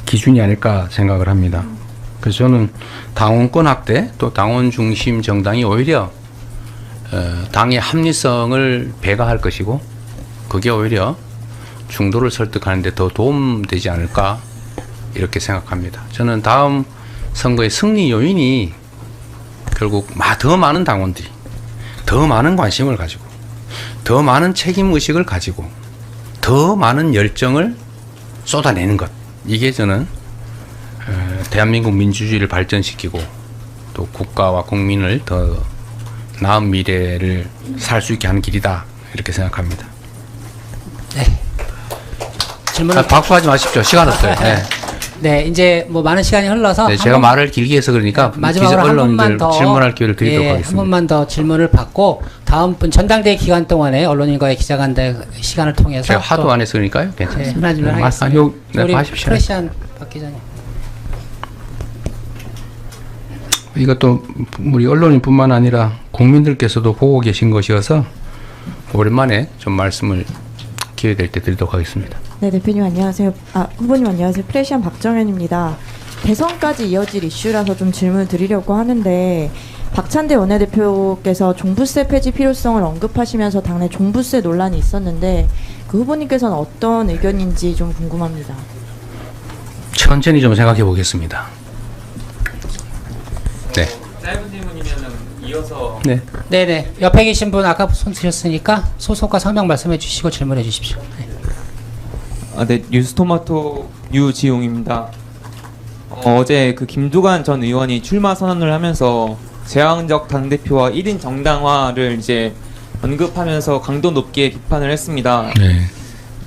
기준이 아닐까 생각을 합니다. 그래서 저는 당원권 확대 또 당원 중심 정당이 오히려 당의 합리성을 배가할 것이고 그게 오히려 중도를 설득하는 데 더 도움되지 않을까 이렇게 생각합니다. 저는 다음 선거의 승리 요인이 결국 더 많은 당원들이 더 많은 관심을 가지고 더 많은 책임의식을 가지고 더 많은 열정을 쏟아내는 것 이게 저는 대한민국 민주주의를 발전시키고 또 국가와 국민을 더 나은 미래를 살 수 있게 하는 길이다 이렇게 생각합니다. 네. 질문을 박수하지 마십시오. 시간 없어요. 네. 네, 이제 뭐 많은 시간이 흘러서 네, 제가 말을 길게 해서 그러니까 마지막으로 한 번만 더 질문할 기회를 드리도록 하겠습니다. 한 번만 더 질문을 받고 다음 분 전당대회 기간 동안에 언론인과의 기자간담회 시간을 통해서 제가 하도 안 해서 그러니까요. 괜찮습니다. 하나 질문하겠습니다. 네, 우리 하십시오. 프레시안 박 기자님. 이것도 우리 언론인뿐만 아니라 국민들께서도 보고 계신 것이어서 오랜만에 좀 말씀을 기회 될 때 드리도록 하겠습니다. 네, 대표님 안녕하세요. 후보님 안녕하세요. 프레시안 박정현입니다. 대선까지 이어질 이슈라서 좀 질문을 드리려고 하는데 박찬대 원내대표께서 종부세 폐지 필요성을 언급하시면서 당내 종부세 논란이 있었는데 그 후보님께서는 어떤 의견인지 좀 궁금합니다. 천천히 좀 생각해 보겠습니다. 네. 짧은 질문이면 이어서 네. 네네. 옆에 계신 분 아까 손 드셨으니까 소속과 성명 말씀해 주시고 질문해 주십시오. 네. 네, 뉴스토마토 유지용입니다. 어제 그 김두관 전 의원이 출마 선언을 하면서 제왕적 당대표와 1인 정당화를 이제 언급하면서 강도 높게 비판을 했습니다. 네.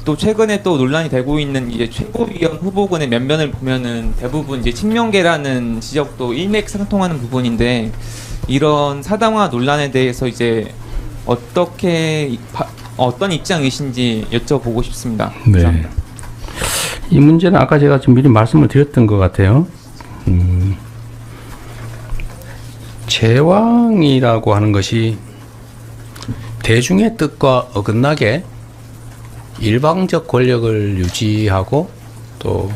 또 최근에 또 논란이 되고 있는 이제 최고위원 후보군의 면면을 보면은 대부분 이제 친명계라는 지적도 일맥상통하는 부분인데 이런 사당화 논란에 대해서 이제 어떤 입장이신지 여쭤보고 싶습니다. 감사합니다. 네. 이 문제는 아까 제가 좀 미리 말씀을 드렸던 것 같아요. 제왕이라고 하는 것이 대중의 뜻과 어긋나게 일방적 권력을 유지하고 또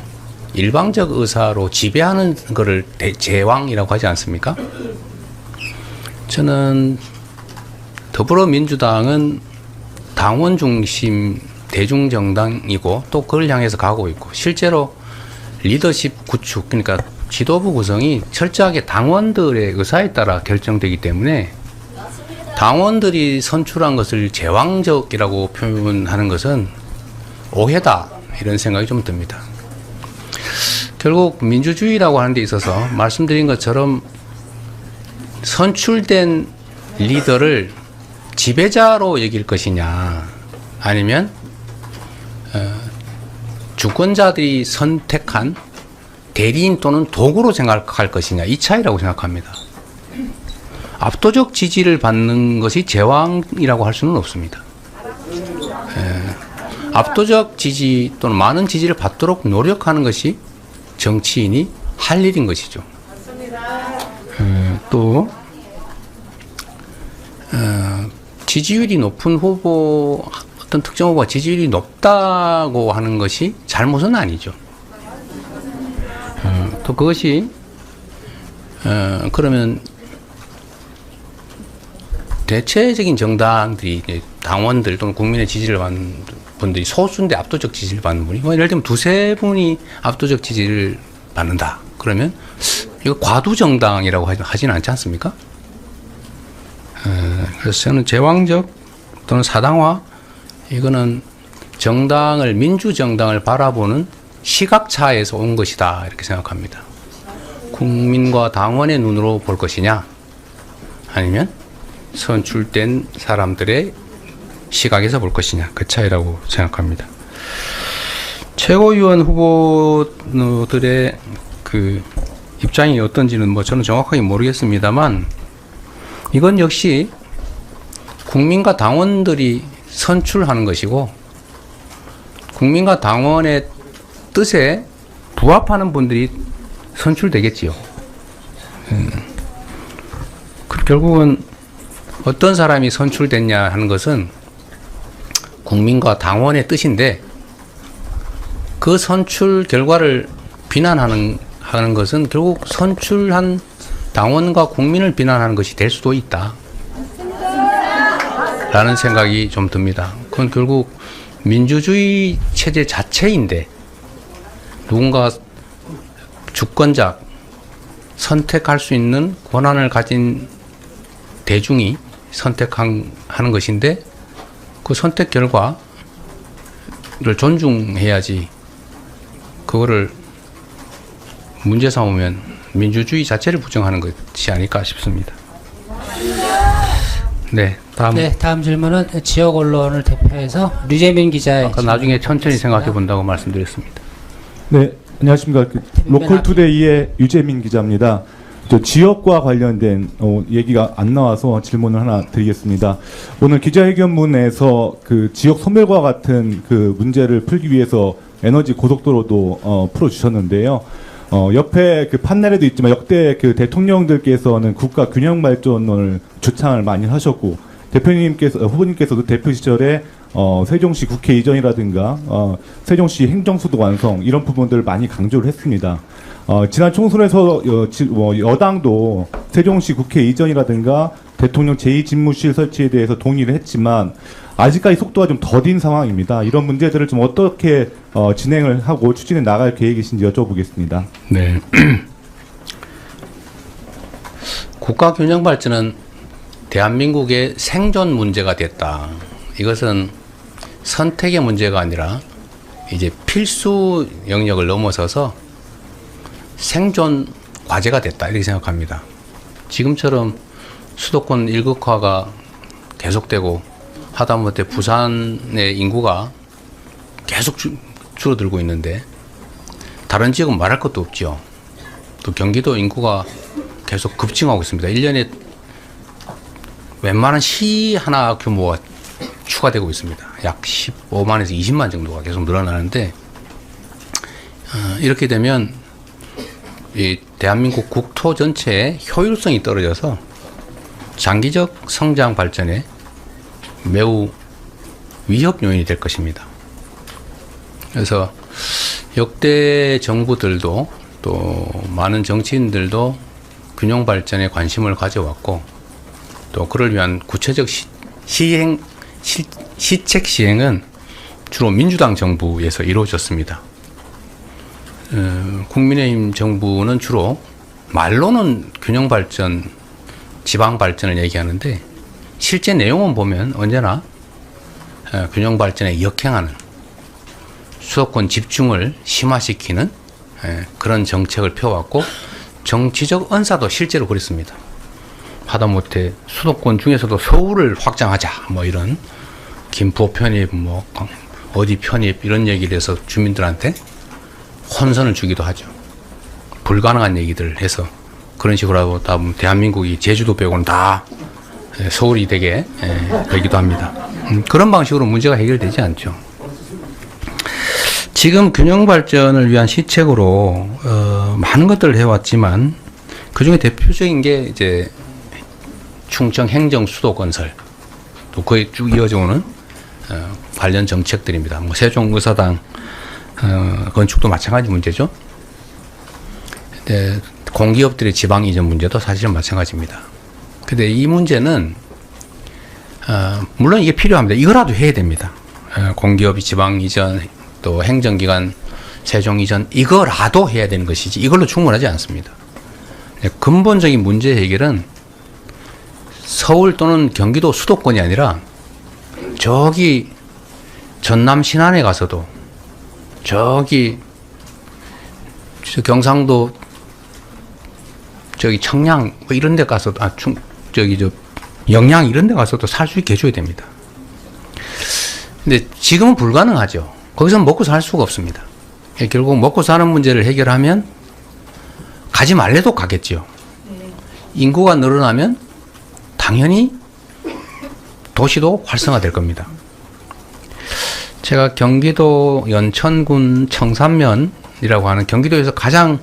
일방적 의사로 지배하는 것을 제왕이라고 하지 않습니까? 저는 더불어민주당은 당원 중심 대중정당이고 또 그걸 향해서 가고 있고 실제로 리더십 구축 그러니까 지도부 구성이 철저하게 당원들의 의사에 따라 결정되기 때문에 당원들이 선출한 것을 제왕적이라고 표현하는 것은 오해다 이런 생각이 좀 듭니다. 결국 민주주의라고 하는 데 있어서 말씀드린 것처럼 선출된 리더를 지배자로 여길 것이냐 아니면 주권자들이 선택한 대리인 또는 도구로 생각할 것이냐 이 차이라고 생각합니다. 압도적 지지를 받는 것이 제왕이라고 할 수는 없습니다. 압도적 지지 또는 많은 지지를 받도록 노력하는 것이 정치인이 할 일인 것이죠. 또 지지율이 높은 후보 어떤 특정 후보가 지지율이 높다고 하는 것이 잘못은 아니죠. 또 그것이 그러면 대체적인 정당들이 당원들 또는 국민의 지지를 받는 분들이 소수인데 압도적 지지를 받는 분이 예를 들면 두세 분이 압도적 지지를 받는다. 그러면 이거 과두 정당이라고 하지는 않지 않습니까? 그래서 저는 제왕적 또는 사당화 이거는 정당을 민주정당을 바라보는 시각차에서 온 것이다 이렇게 생각합니다. 국민과 당원의 눈으로 볼 것이냐 아니면 선출된 사람들의 시각에서 볼 것이냐 그 차이라고 생각합니다. 최고위원 후보들의 그 입장이 어떤지는 뭐 저는 정확하게 모르겠습니다만 이건 역시 국민과 당원들이 선출하는 것이고 국민과 당원의 뜻에 부합하는 분들이 선출되겠지요. 결국은 어떤 사람이 선출됐냐 하는 것은 국민과 당원의 뜻인데 그 선출 결과를 비난하는 것은 결국 선출한 당원과 국민을 비난하는 것이 될 수도 있다 라는 생각이 좀 듭니다. 그건 결국 민주주의 체제 자체인데 누군가 주권자 선택할 수 있는 권한을 가진 대중이 선택하는 것인데 그 선택 결과를 존중해야지 그거를 문제 삼으면 민주주의 자체를 부정하는 것이 아닐까 싶습니다. 네, 다음 질문은 지역 언론을 대표해서 류재민 기자의 아까 나중에 천천히 생각해 본다고 말씀드렸습니다. 네, 안녕하십니까. 로컬투데이의 유재민 기자입니다. 저 지역과 관련된 얘기가 안 나와서 질문을 하나 드리겠습니다. 오늘 기자회견문에서 그 지역 소멸과 같은 그 문제를 풀기 위해서 에너지 고속도로도 풀어주셨는데요. 옆에 그 판넬에도 있지만 역대 그 대통령들께서는 국가 균형 발전을 주창을 많이 하셨고 후보님께서도 대표 시절에 세종시 국회 이전이라든가 세종시 행정수도 완성 이런 부분들을 많이 강조를 했습니다. 지난 총선에서 여당도 세종시 국회 이전이라든가 대통령 제2집무실 설치에 대해서 동의를 했지만 아직까지 속도가 좀 더딘 상황입니다. 이런 문제들을 좀 어떻게 진행을 하고 추진해 나갈 계획이신지 여쭤보겠습니다. 네. 국가 균형 발전은 대한민국의 생존 문제가 됐다. 이것은 선택의 문제가 아니라 이제 필수 영역을 넘어서서 생존 과제가 됐다. 이렇게 생각합니다. 지금처럼 수도권 일극화가 계속되고 하다못해 부산의 인구가 계속 줄어들고 있는데 다른 지역은 말할 것도 없죠. 또 경기도 인구가 계속 급증하고 있습니다. 1년에 웬만한 시 하나 규모가 추가되고 있습니다. 약 15만에서 20만 정도가 계속 늘어나는데 이렇게 되면 이 대한민국 국토 전체의 효율성이 떨어져서 장기적 성장 발전에 매우 위협 요인이 될 것입니다. 그래서 역대 정부들도 또 많은 정치인들도 균형 발전에 관심을 가져왔고 또 그를 위한 구체적 시책 시행은 주로 민주당 정부에서 이루어졌습니다. 국민의힘 정부는 주로 말로는 균형 발전, 지방 발전을 얘기하는데 실제 내용은 보면 언제나 균형 발전에 역행하는 수도권 집중을 심화시키는 그런 정책을 펴왔고 정치적 언사도 실제로 그랬습니다. 하다못해 수도권 중에서도 서울을 확장하자 뭐 이런 김포 편입 뭐 어디 편입 이런 얘기를 해서 주민들한테 혼선을 주기도 하죠. 불가능한 얘기들을 해서 그런 식으로 하고 다 대한민국이 제주도 빼고는 다 서울이 되게 되기도 합니다. 그런 방식으로 문제가 해결되지 않죠. 지금 균형 발전을 위한 시책으로 많은 것들을 해왔지만 그 중에 대표적인 게 이제 충청 행정 수도 건설 또 거의 쭉 이어져 오는 관련 정책들입니다. 뭐 세종의사당 건축도 마찬가지 문제죠. 근데 공기업들의 지방 이전 문제도 사실은 마찬가지입니다. 근데 이 문제는 물론 이게 필요합니다. 이거라도 해야 됩니다. 공기업이 지방 이전 또 행정기관 세종 이전 이거라도 해야 되는 것이지 이걸로 충분하지 않습니다. 근본적인 문제 해결은 서울 또는 경기도 수도권이 아니라 저기 전남 신안에 가서도 저기 경상도 저기 청양 뭐 이런 데 가서도 영양 이런 데 가서도 살 수 있게 해줘야 됩니다. 근데 지금은 불가능하죠. 거기서 먹고 살 수가 없습니다. 결국 먹고 사는 문제를 해결하면 가지 말래도 가겠죠. 인구가 늘어나면 당연히 도시도 활성화될 겁니다. 제가 경기도 연천군 청산면이라고 하는 경기도에서 가장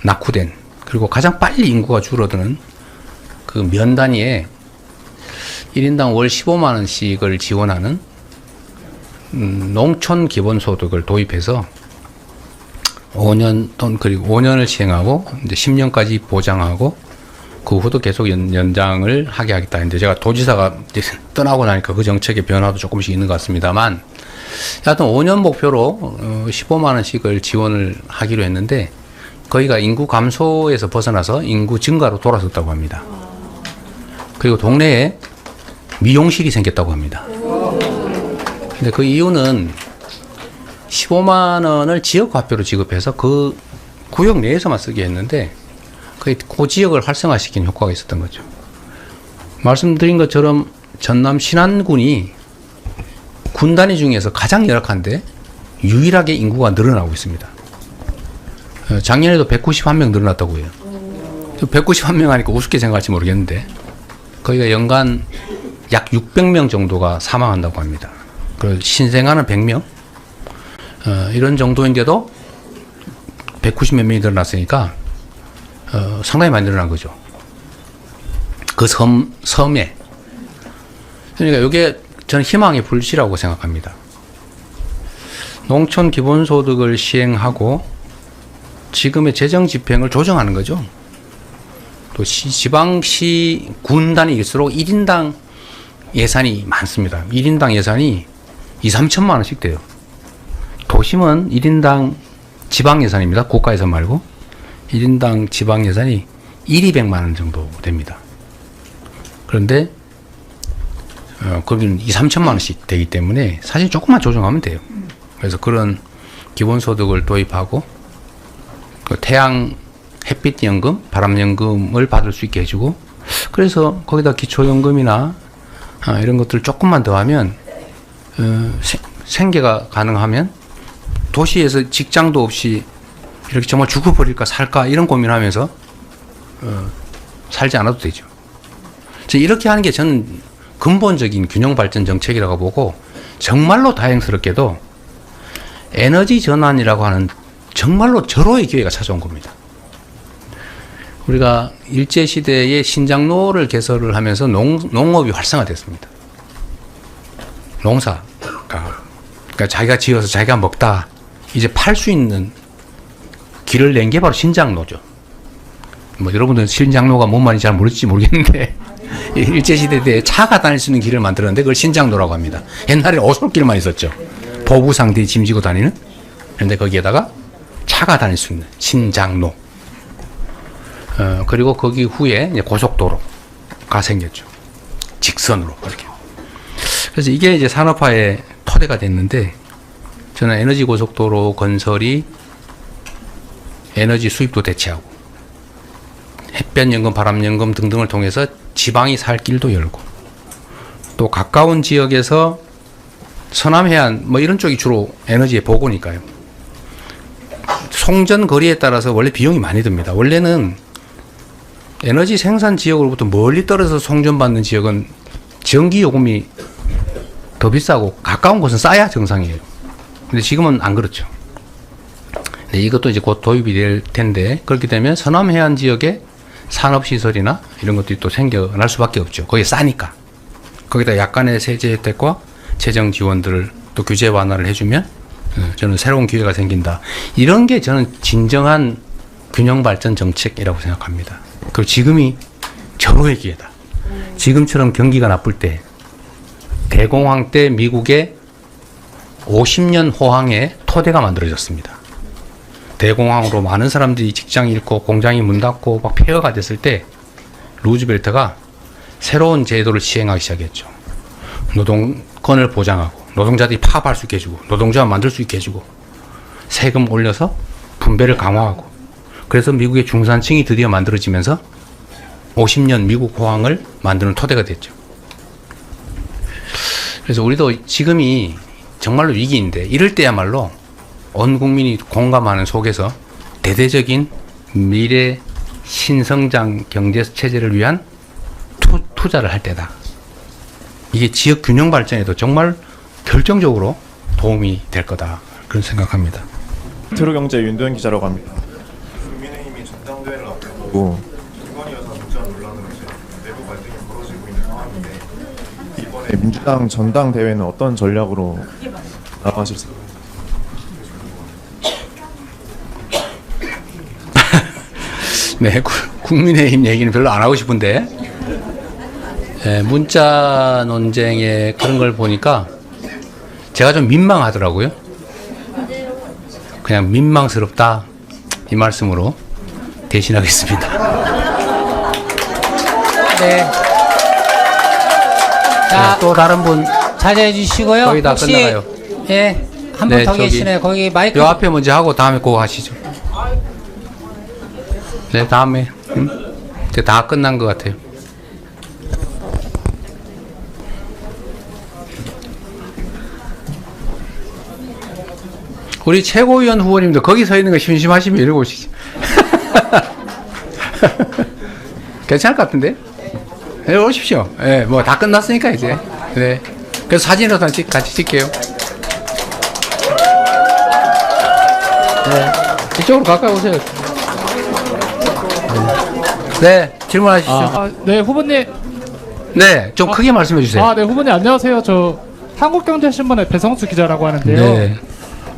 낙후된 그리고 가장 빨리 인구가 줄어드는 그 면 단위에 1인당 월 15만 원씩을 지원하는 농촌 기본소득을 도입해서 5년 또는 그리고 5년을 시행하고 이제 10년까지 보장하고 그 후도 계속 연장을 하게 하겠다 했는데 제가 도지사가 이제 떠나고 나니까 그 정책의 변화도 조금씩 있는 것 같습니다만 하여튼 5년 목표로 15만 원씩을 지원을 하기로 했는데 거기가 인구 감소에서 벗어나서 인구 증가로 돌아섰다고 합니다. 그리고 동네에 미용실이 생겼다고 합니다. 근데 그 이유는 15만 원을 지역화표로 지급해서 그 구역 내에서만 쓰게 했는데 그 지역을 활성화시키는 효과가 있었던 거죠. 말씀드린 것처럼 전남 신안군이 군 단위 중에서 가장 열악한데 유일하게 인구가 늘어나고 있습니다. 작년에도 191명 늘어났다고 해요. 191명 하니까 우습게 생각할지 모르겠는데 거기가 연간 약 600명 정도가 사망한다고 합니다. 그리고 신생아는 100명 이런 정도인데도 190몇 명이 늘어났으니까 상당히 많이 늘어난 거죠. 그 섬에. 그러니까 이게 저는 희망의 불씨라고 생각합니다. 농촌 기본소득을 시행하고 지금의 재정 집행을 조정하는 거죠. 또 지방시 군단위일수록 1인당 예산이 많습니다. 1인당 예산이 2, 3천만 원씩 돼요. 도심은 1인당 지방 예산입니다. 국가 예산 말고 1인당 지방 예산이 200만 원 정도 됩니다. 그런데 거기는 2, 3천만 원씩 되기 때문에 사실 조금만 조정하면 돼요. 그래서 그런 기본소득을 도입하고 그 태양 햇빛 연금, 바람 연금을 받을 수 있게 해주고, 그래서 거기다 기초연금이나 이런 것들 조금만 더 하면 생계가 가능하면 도시에서 직장도 없이 이렇게 정말 죽어버릴까 살까 이런 고민하면서 살지 않아도 되죠. 그래서 이렇게 하는 게 저는 근본적인 균형 발전 정책이라고 보고, 정말로 다행스럽게도 에너지 전환이라고 하는 정말로 절호의 기회가 찾아온 겁니다. 우리가 일제시대에 신장로를 개설을 하면서 농업이 활성화됐습니다. 농사가, 그러니까 자기가 지어서 자기가 먹다 이제 팔 수 있는 길을 낸 게 바로 신장로죠. 뭐 여러분들은 신장로가 뭔 말인지 잘 모를지 모르겠는데 일제시대 때 차가 다닐 수 있는 길을 만들었는데 그걸 신장로라고 합니다. 옛날에 오솔길만 있었죠. 보부상들이 짐지고 다니는. 그런데 거기에다가 차가 다닐 수 있는 신장로. 그리고 거기 후에 이제 고속도로가 생겼죠. 직선으로 이렇게. 그래서 이게 이제 산업화의 토대가 됐는데, 저는 에너지 고속도로 건설이 에너지 수입도 대체하고 햇볕연금, 바람연금 등등을 통해서 지방이 살 길도 열고, 또 가까운 지역에서 서남해안 뭐 이런 쪽이 주로 에너지의 보고니까요. 송전 거리에 따라서 원래 비용이 많이 듭니다. 원래는 에너지 생산 지역으로부터 멀리 떨어져서 송전받는 지역은 전기 요금이 더 비싸고 가까운 곳은 싸야 정상이에요. 근데 지금은 안 그렇죠. 네, 이것도 이제 곧 도입이 될 텐데, 그렇게 되면 서남 해안 지역에 산업시설이나 이런 것들이 또 생겨날 수밖에 없죠. 거기 싸니까. 거기다 약간의 세제 혜택과 재정 지원들을 또 규제 완화를 해주면 저는 새로운 기회가 생긴다. 이런 게 저는 진정한 균형 발전 정책이라고 생각합니다. 그리고 지금이 절호의 기회다. 지금처럼 경기가 나쁠 때, 대공황 때 미국의 50년 호황의 토대가 만들어졌습니다. 대공황으로 많은 사람들이 직장 잃고 공장이 문 닫고 막 폐허가 됐을 때 루즈벨트가 새로운 제도를 시행하기 시작했죠. 노동권을 보장하고 노동자들이 파업할 수 있게 해주고 노동조합 만들 수 있게 해주고 세금 올려서 분배를 강화하고, 그래서 미국의 중산층이 드디어 만들어지면서 50년 미국 호황을 만드는 토대가 됐죠. 그래서 우리도 지금이 정말로 위기인데, 이럴 때야말로 온 국민이 공감하는 속에서 대대적인 미래 신성장 경제 체제를 위한 투자를 할 때다. 이게 지역 균형 발전에도 정말 결정적으로 도움이 될 거다. 그런 생각합니다. 트루경제 윤도현 기자라고 합니다. 국민의힘이 전당대회를 앞두고 김건희 여사 문자 논란으로 내부 갈등이 벌어지고 있는 상황인데, 이번에 민주당 전당대회는 어떤 전략으로 나가실 생각입니까? 네, 국민의힘 얘기는 별로 안 하고 싶은데, 문자 논쟁의 그런 걸 보니까 제가 좀 민망하더라고요. 그냥 민망스럽다, 이 말씀으로 대신하겠습니다. 네. 자, 또 다른 분 자제해 주시고요. 거의 다 혹시, 끝나가요. 예, 한 분 네, 더 저기 계시네요. 거기 마이크. 요 앞에 먼저 하고 다음에 그거 하시죠. 네, 다음에. 이제 다 끝난 것 같아요. 우리 최고위원 후보님도 거기 서 있는 거 심심하시면 이리 오시죠. 괜찮을 것 같은데? 네, 오십시오. 네, 뭐 다 끝났으니까 이제. 네. 그래서 사진으로 같이 찍게요. 네. 이쪽으로 가까이 오세요. 네, 질문하시죠. 네, 후보님. 네, 좀 크게 말씀해 주세요. 네, 후보님 안녕하세요. 저 한국경제신문의 배성수 기자라고 하는데요. 네.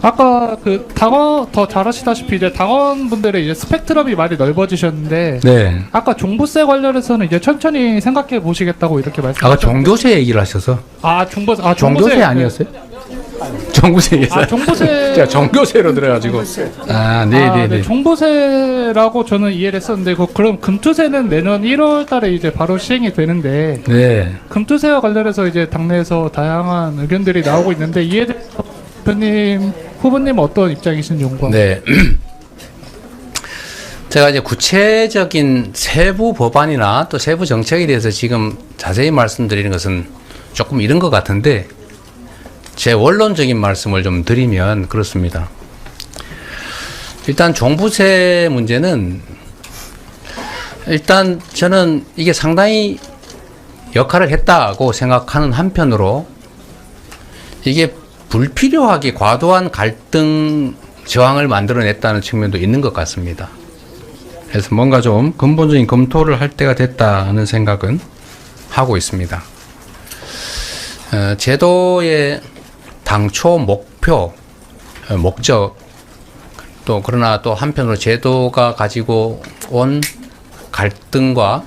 아까 그 당원 더 잘하시다시피 이제 당원분들의 이제 스펙트럼이 많이 넓어지셨는데 네. 아까 종부세 관련해서는 이제 천천히 생각해 보시겠다고 이렇게 아까 말씀하셨는데 종교세 얘기를 하셔서 종교세 아니었어요? 종부세였어요. 종부세 제가 종교세로 들어가지고 네, 종부세라고 저는 이해를 했었는데 그럼 금투세는 내년 1월달에 이제 바로 시행이 되는데 네. 금투세와 관련해서 이제 당내에서 다양한 의견들이 나오고 있는데 이에 대해서 대표님 후보님 어떤 입장이신지 궁금합니다. 네. 제가 이제 구체적인 세부 법안이나 또 세부 정책에 대해서 지금 자세히 말씀드리는 것은 조금 이른 것 같은데 제 원론적인 말씀을 좀 드리면 그렇습니다. 일단 종부세 문제는 일단 저는 이게 상당히 역할을 했다고 생각하는 한편으로 이게 불필요하게 과도한 갈등 저항을 만들어냈다는 측면도 있는 것 같습니다. 그래서 뭔가 좀 근본적인 검토를 할 때가 됐다는 생각은 하고 있습니다. 제도의 당초 목표, 목적, 또 그러나 또 한편으로 제도가 가지고 온 갈등과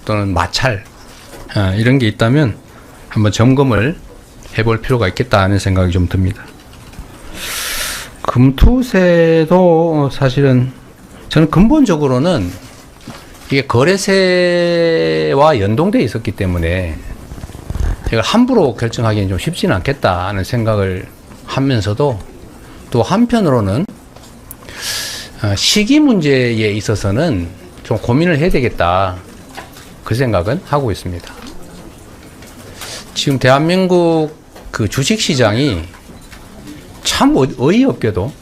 또는 마찰 이런 게 있다면 한번 점검을 해볼 필요가 있겠다는 생각이 좀 듭니다. 금투세도 사실은 저는 근본적으로는 이게 거래세와 연동되어 있었기 때문에 이걸 함부로 결정하기는 좀 쉽지는 않겠다는 생각을 하면서도 또 한편으로는 시기 문제에 있어서는 좀 고민을 해야 되겠다 그 생각은 하고 있습니다. 지금 대한민국 그 주식시장이 참 어이없게도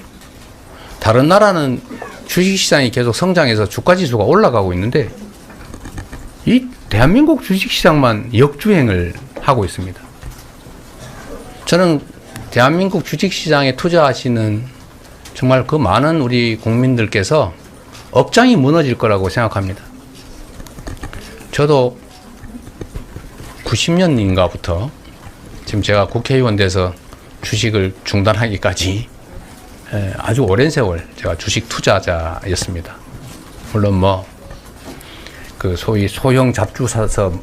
다른 나라는 주식시장이 계속 성장해서 주가지수가 올라가고 있는데 이 대한민국 주식시장만 역주행을 하고 있습니다. 저는 대한민국 주식시장에 투자하시는 정말 그 많은 우리 국민들께서 업장이 무너질 거라고 생각합니다. 저도 90년인가부터 지금 제가 국회의원 돼서 주식을 중단하기까지 아주 오랜 세월 제가 주식 투자자였습니다. 물론 뭐 그 소위 소형 잡주 사서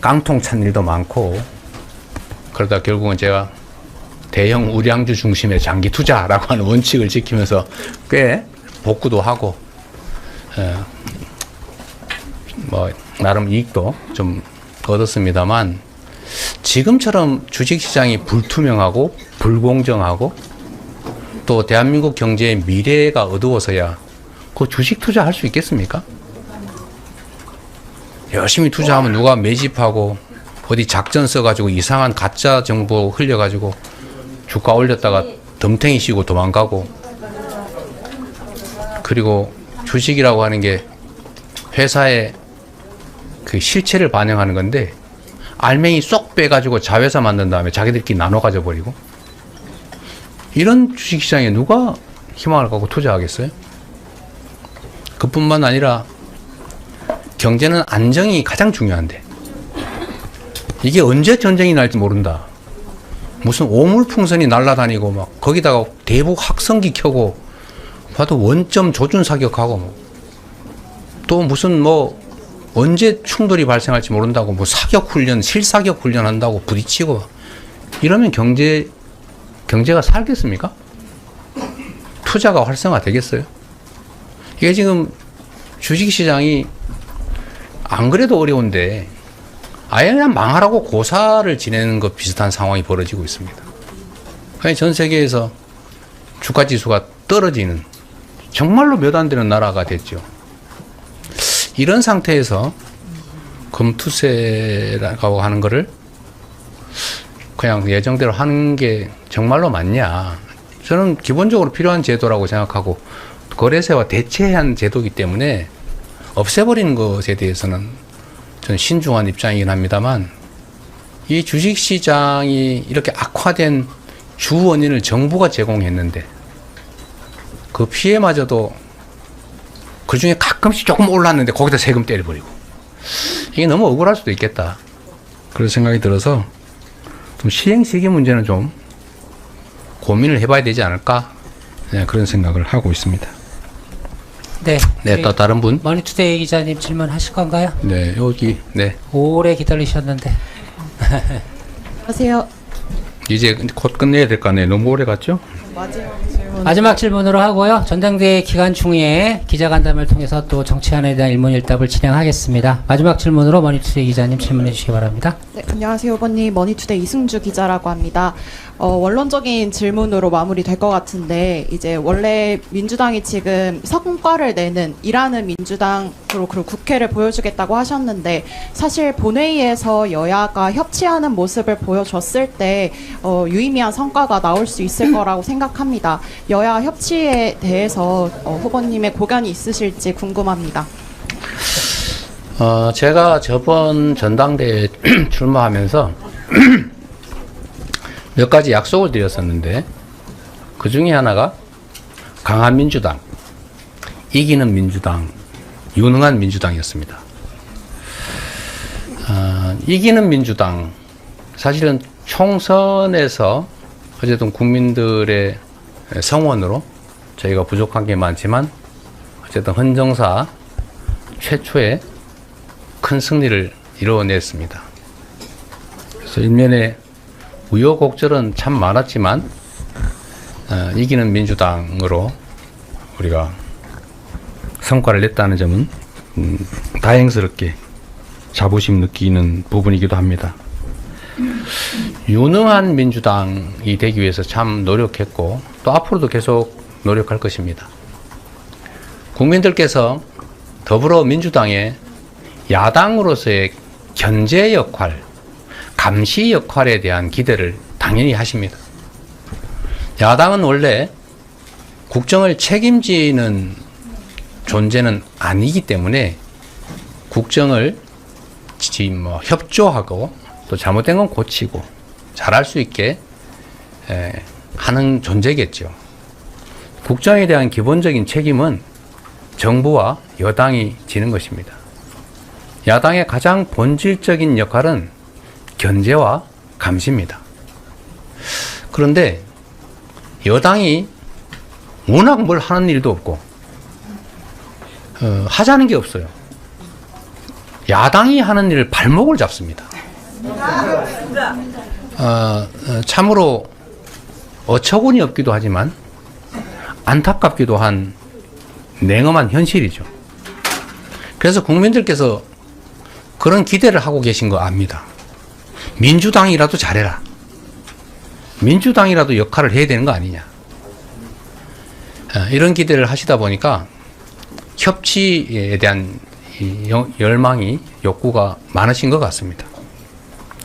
깡통 찬 일도 많고 그러다 결국은 제가 대형 우량주 중심의 장기 투자라고 하는 원칙을 지키면서 꽤 복구도 하고 뭐 나름 이익도 좀 얻었습니다만 지금처럼 주식시장이 불투명하고 불공정하고 또 대한민국 경제의 미래가 어두워서야 그 주식 투자할 수 있겠습니까? 열심히 투자하면 누가 매집하고 어디 작전 써가지고 이상한 가짜 정보 흘려가지고 주가 올렸다가 덤탱이 씌고 도망가고 그리고 주식이라고 하는 게 회사의 그 실체를 반영하는 건데 알맹이 쏙 빼가지고 자회사 만든 다음에 자기들끼리 나눠 가져버리고 이런 주식시장에 누가 희망을 갖고 투자하겠어요? 그뿐만 아니라 경제는 안정이 가장 중요한데 이게 언제 전쟁이 날지 모른다. 무슨 오물풍선이 날아다니고 막 거기다가 대북 확성기 켜고 봐도 원점 조준 사격하고 뭐 또 무슨 뭐 언제 충돌이 발생할지 모른다고 뭐 사격 훈련, 실사격 훈련 한다고 부딪히고 이러면 경제가 살겠습니까? 투자가 활성화 되겠어요? 이게 지금 주식시장이 안 그래도 어려운데 아예 그냥 망하라고 고사를 지내는 것 비슷한 상황이 벌어지고 있습니다. 그냥 전 세계에서 주가 지수가 떨어지는 정말로 몇 안 되는 나라가 됐죠. 이런 상태에서 금투세라고 하는 거를 그냥 예정대로 하는 게 정말로 맞냐? 저는 기본적으로 필요한 제도라고 생각하고 거래세와 대체한 제도이기 때문에 없애버리는 것에 대해서는 저는 신중한 입장이긴 합니다만 이 주식시장이 이렇게 악화된 주 원인을 정부가 제공했는데 그 피해마저도 그 중에 가끔씩 조금 올랐는데 거기다 세금 때려버리고 이게 너무 억울할 수도 있겠다. 그런 생각이 들어서 좀 시행 시기 문제는 좀 고민을 해봐야 되지 않을까 그런 생각을 하고 있습니다. 네. 네, 또 다른 분. 머니투데이 기자님 질문하실 건가요? 네, 여기 네. 오래 기다리셨는데. 안녕하세요. 이제 곧 끝내야 될 거 아니에요. 너무 오래 갔죠? 마지막 질문으로 하고요. 전당대회 기간 중에 기자간담회를 통해서 또 정치안에 대한 일문일답을 진행하겠습니다. 마지막 질문으로 머니투데이 기자님 질문해 주시기 바랍니다. 네, 안녕하세요, 후보님. 머니투데이 이승주 기자라고 합니다. 원론적인 질문으로 마무리될 것 같은데 이제 원래 민주당이 지금 성과를 내는 일하는 민주당으로 그리고 국회를 보여주겠다고 하셨는데 사실 본회의에서 여야가 협치하는 모습을 보여줬을 때 유의미한 성과가 나올 수 있을 거라고 생각합니다. 여야 협치에 대해서 후보님의 고견이 있으실지 궁금합니다. 제가 저번 전당대회 출마하면서 몇 가지 약속을 드렸었는데 그 중에 하나가 강한 민주당, 이기는 민주당, 유능한 민주당이었습니다. 이기는 민주당, 사실은 총선에서 어쨌든 국민들의 성원으로 저희가 부족한 게 많지만 어쨌든 헌정사 최초의 큰 승리를 이루어냈습니다. 그래서 일면에 우여곡절은 참 많았지만 이기는 민주당으로 우리가 성과를 냈다는 점은 다행스럽게 자부심 느끼는 부분이기도 합니다. 유능한 민주당이 되기 위해서 참 노력했고 또 앞으로도 계속 노력할 것입니다. 국민들께서 더불어민주당의 야당으로서의 견제 역할, 감시 역할에 대한 기대를 당연히 하십니다. 야당은 원래 국정을 책임지는 존재는 아니기 때문에 국정을 협조하고 또 잘못된 건 고치고 잘할 수 있게 하는 존재겠죠. 국정에 대한 기본적인 책임은 정부와 여당이 지는 것입니다. 야당의 가장 본질적인 역할은 견제와 감시입니다. 그런데 여당이 워낙 뭘 하는 일도 없고 하자는 게 없어요. 야당이 하는 일을 발목을 잡습니다. 참으로 어처구니 없기도 하지만 안타깝기도 한 냉엄한 현실이죠. 그래서 국민들께서 그런 기대를 하고 계신 거 압니다. 민주당이라도 잘해라. 민주당이라도 역할을 해야 되는 거 아니냐. 이런 기대를 하시다 보니까 협치에 대한 열망이, 욕구가 많으신 것 같습니다.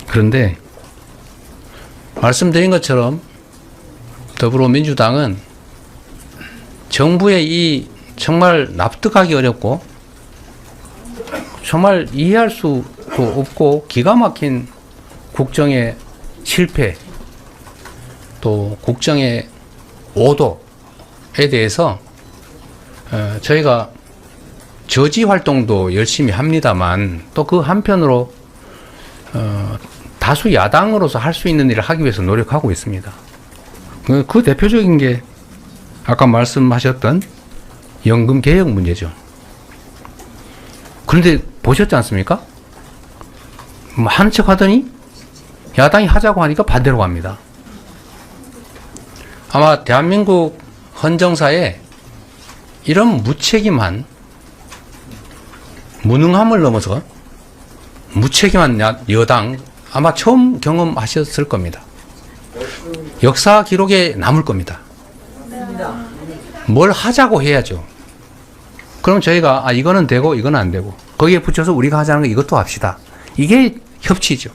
그런데 말씀드린 것처럼 더불어민주당은 정부의 이 정말 납득하기 어렵고 정말 이해할 수도 없고 기가 막힌 국정의 실패 또 국정의 오도에 대해서 저희가 저지 활동도 열심히 합니다만 또 그 한편으로 다수 야당으로서 할 수 있는 일을 하기 위해서 노력하고 있습니다. 그 대표적인 게 아까 말씀하셨던 연금 개혁 문제죠. 그런데 보셨지 않습니까? 하는 척 하더니 야당이 하자고 하니까 반대로 합니다. 아마 대한민국 헌정사에 이런 무책임한 무능함을 넘어서 무책임한 여당 아마 처음 경험하셨을 겁니다. 역사 기록에 남을 겁니다. 뭘 하자고 해야죠. 그럼 저희가 이거는 되고 이건 안 되고 거기에 붙여서 우리가 하자는 거 이것도 합시다. 이게 협치죠.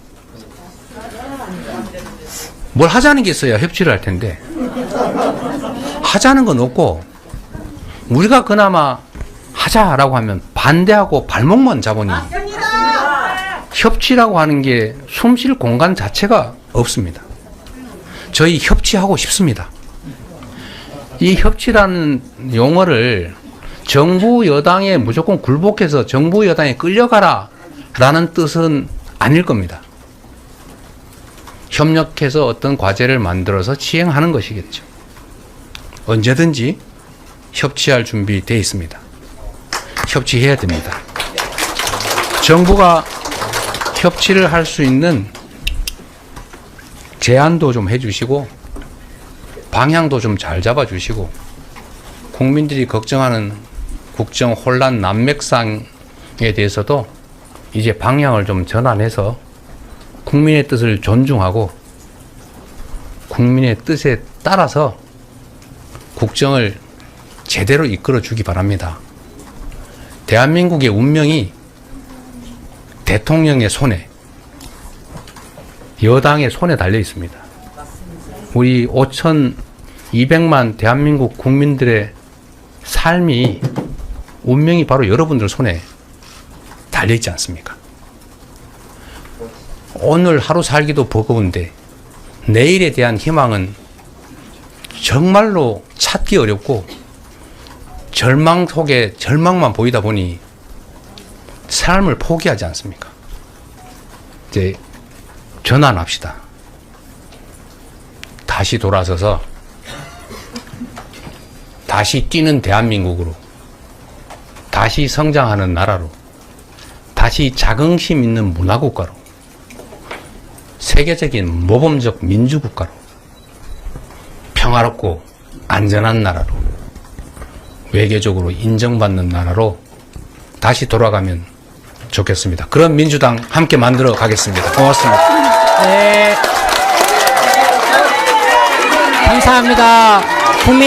뭘 하자는 게 있어야 협치를 할 텐데 하자는 건 없고 우리가 그나마 하자라고 하면 반대하고 발목만 잡으니 협치라고 하는 게 숨 쉴 공간 자체가 없습니다. 저희 협치하고 싶습니다. 이 협치라는 용어를 정부 여당에 무조건 굴복해서 정부 여당에 끌려가라 라는 뜻은 아닐 겁니다. 협력해서 어떤 과제를 만들어서 시행하는 것이겠죠. 언제든지 협치할 준비되어 있습니다. 협치해야 됩니다. 정부가 협치를 할 수 있는 제안도 좀 해주시고 방향도 좀 잘 잡아주시고 국민들이 걱정하는 국정 혼란 난맥상에 대해서도 이제 방향을 좀 전환해서 국민의 뜻을 존중하고 국민의 뜻에 따라서 국정을 제대로 이끌어 주기 바랍니다. 대한민국의 운명이 대통령의 손에, 여당의 손에 달려 있습니다. 우리 5,200만 대한민국 국민들의 삶이, 운명이 바로 여러분들 손에 달려 있지 않습니까? 오늘 하루 살기도 버거운데 내일에 대한 희망은 정말로 찾기 어렵고 절망 속에 절망만 보이다 보니 삶을 포기하지 않습니까? 이제 전환합시다. 다시 돌아서서 다시 뛰는 대한민국으로, 다시 성장하는 나라로, 다시 자긍심 있는 문화국가로, 세계적인 모범적 민주국가로, 평화롭고 안전한 나라로, 외교적으로 인정받는 나라로 다시 돌아가면 좋겠습니다. 그런 민주당 함께 만들어 가겠습니다. 고맙습니다. 네. 감사합니다. 국민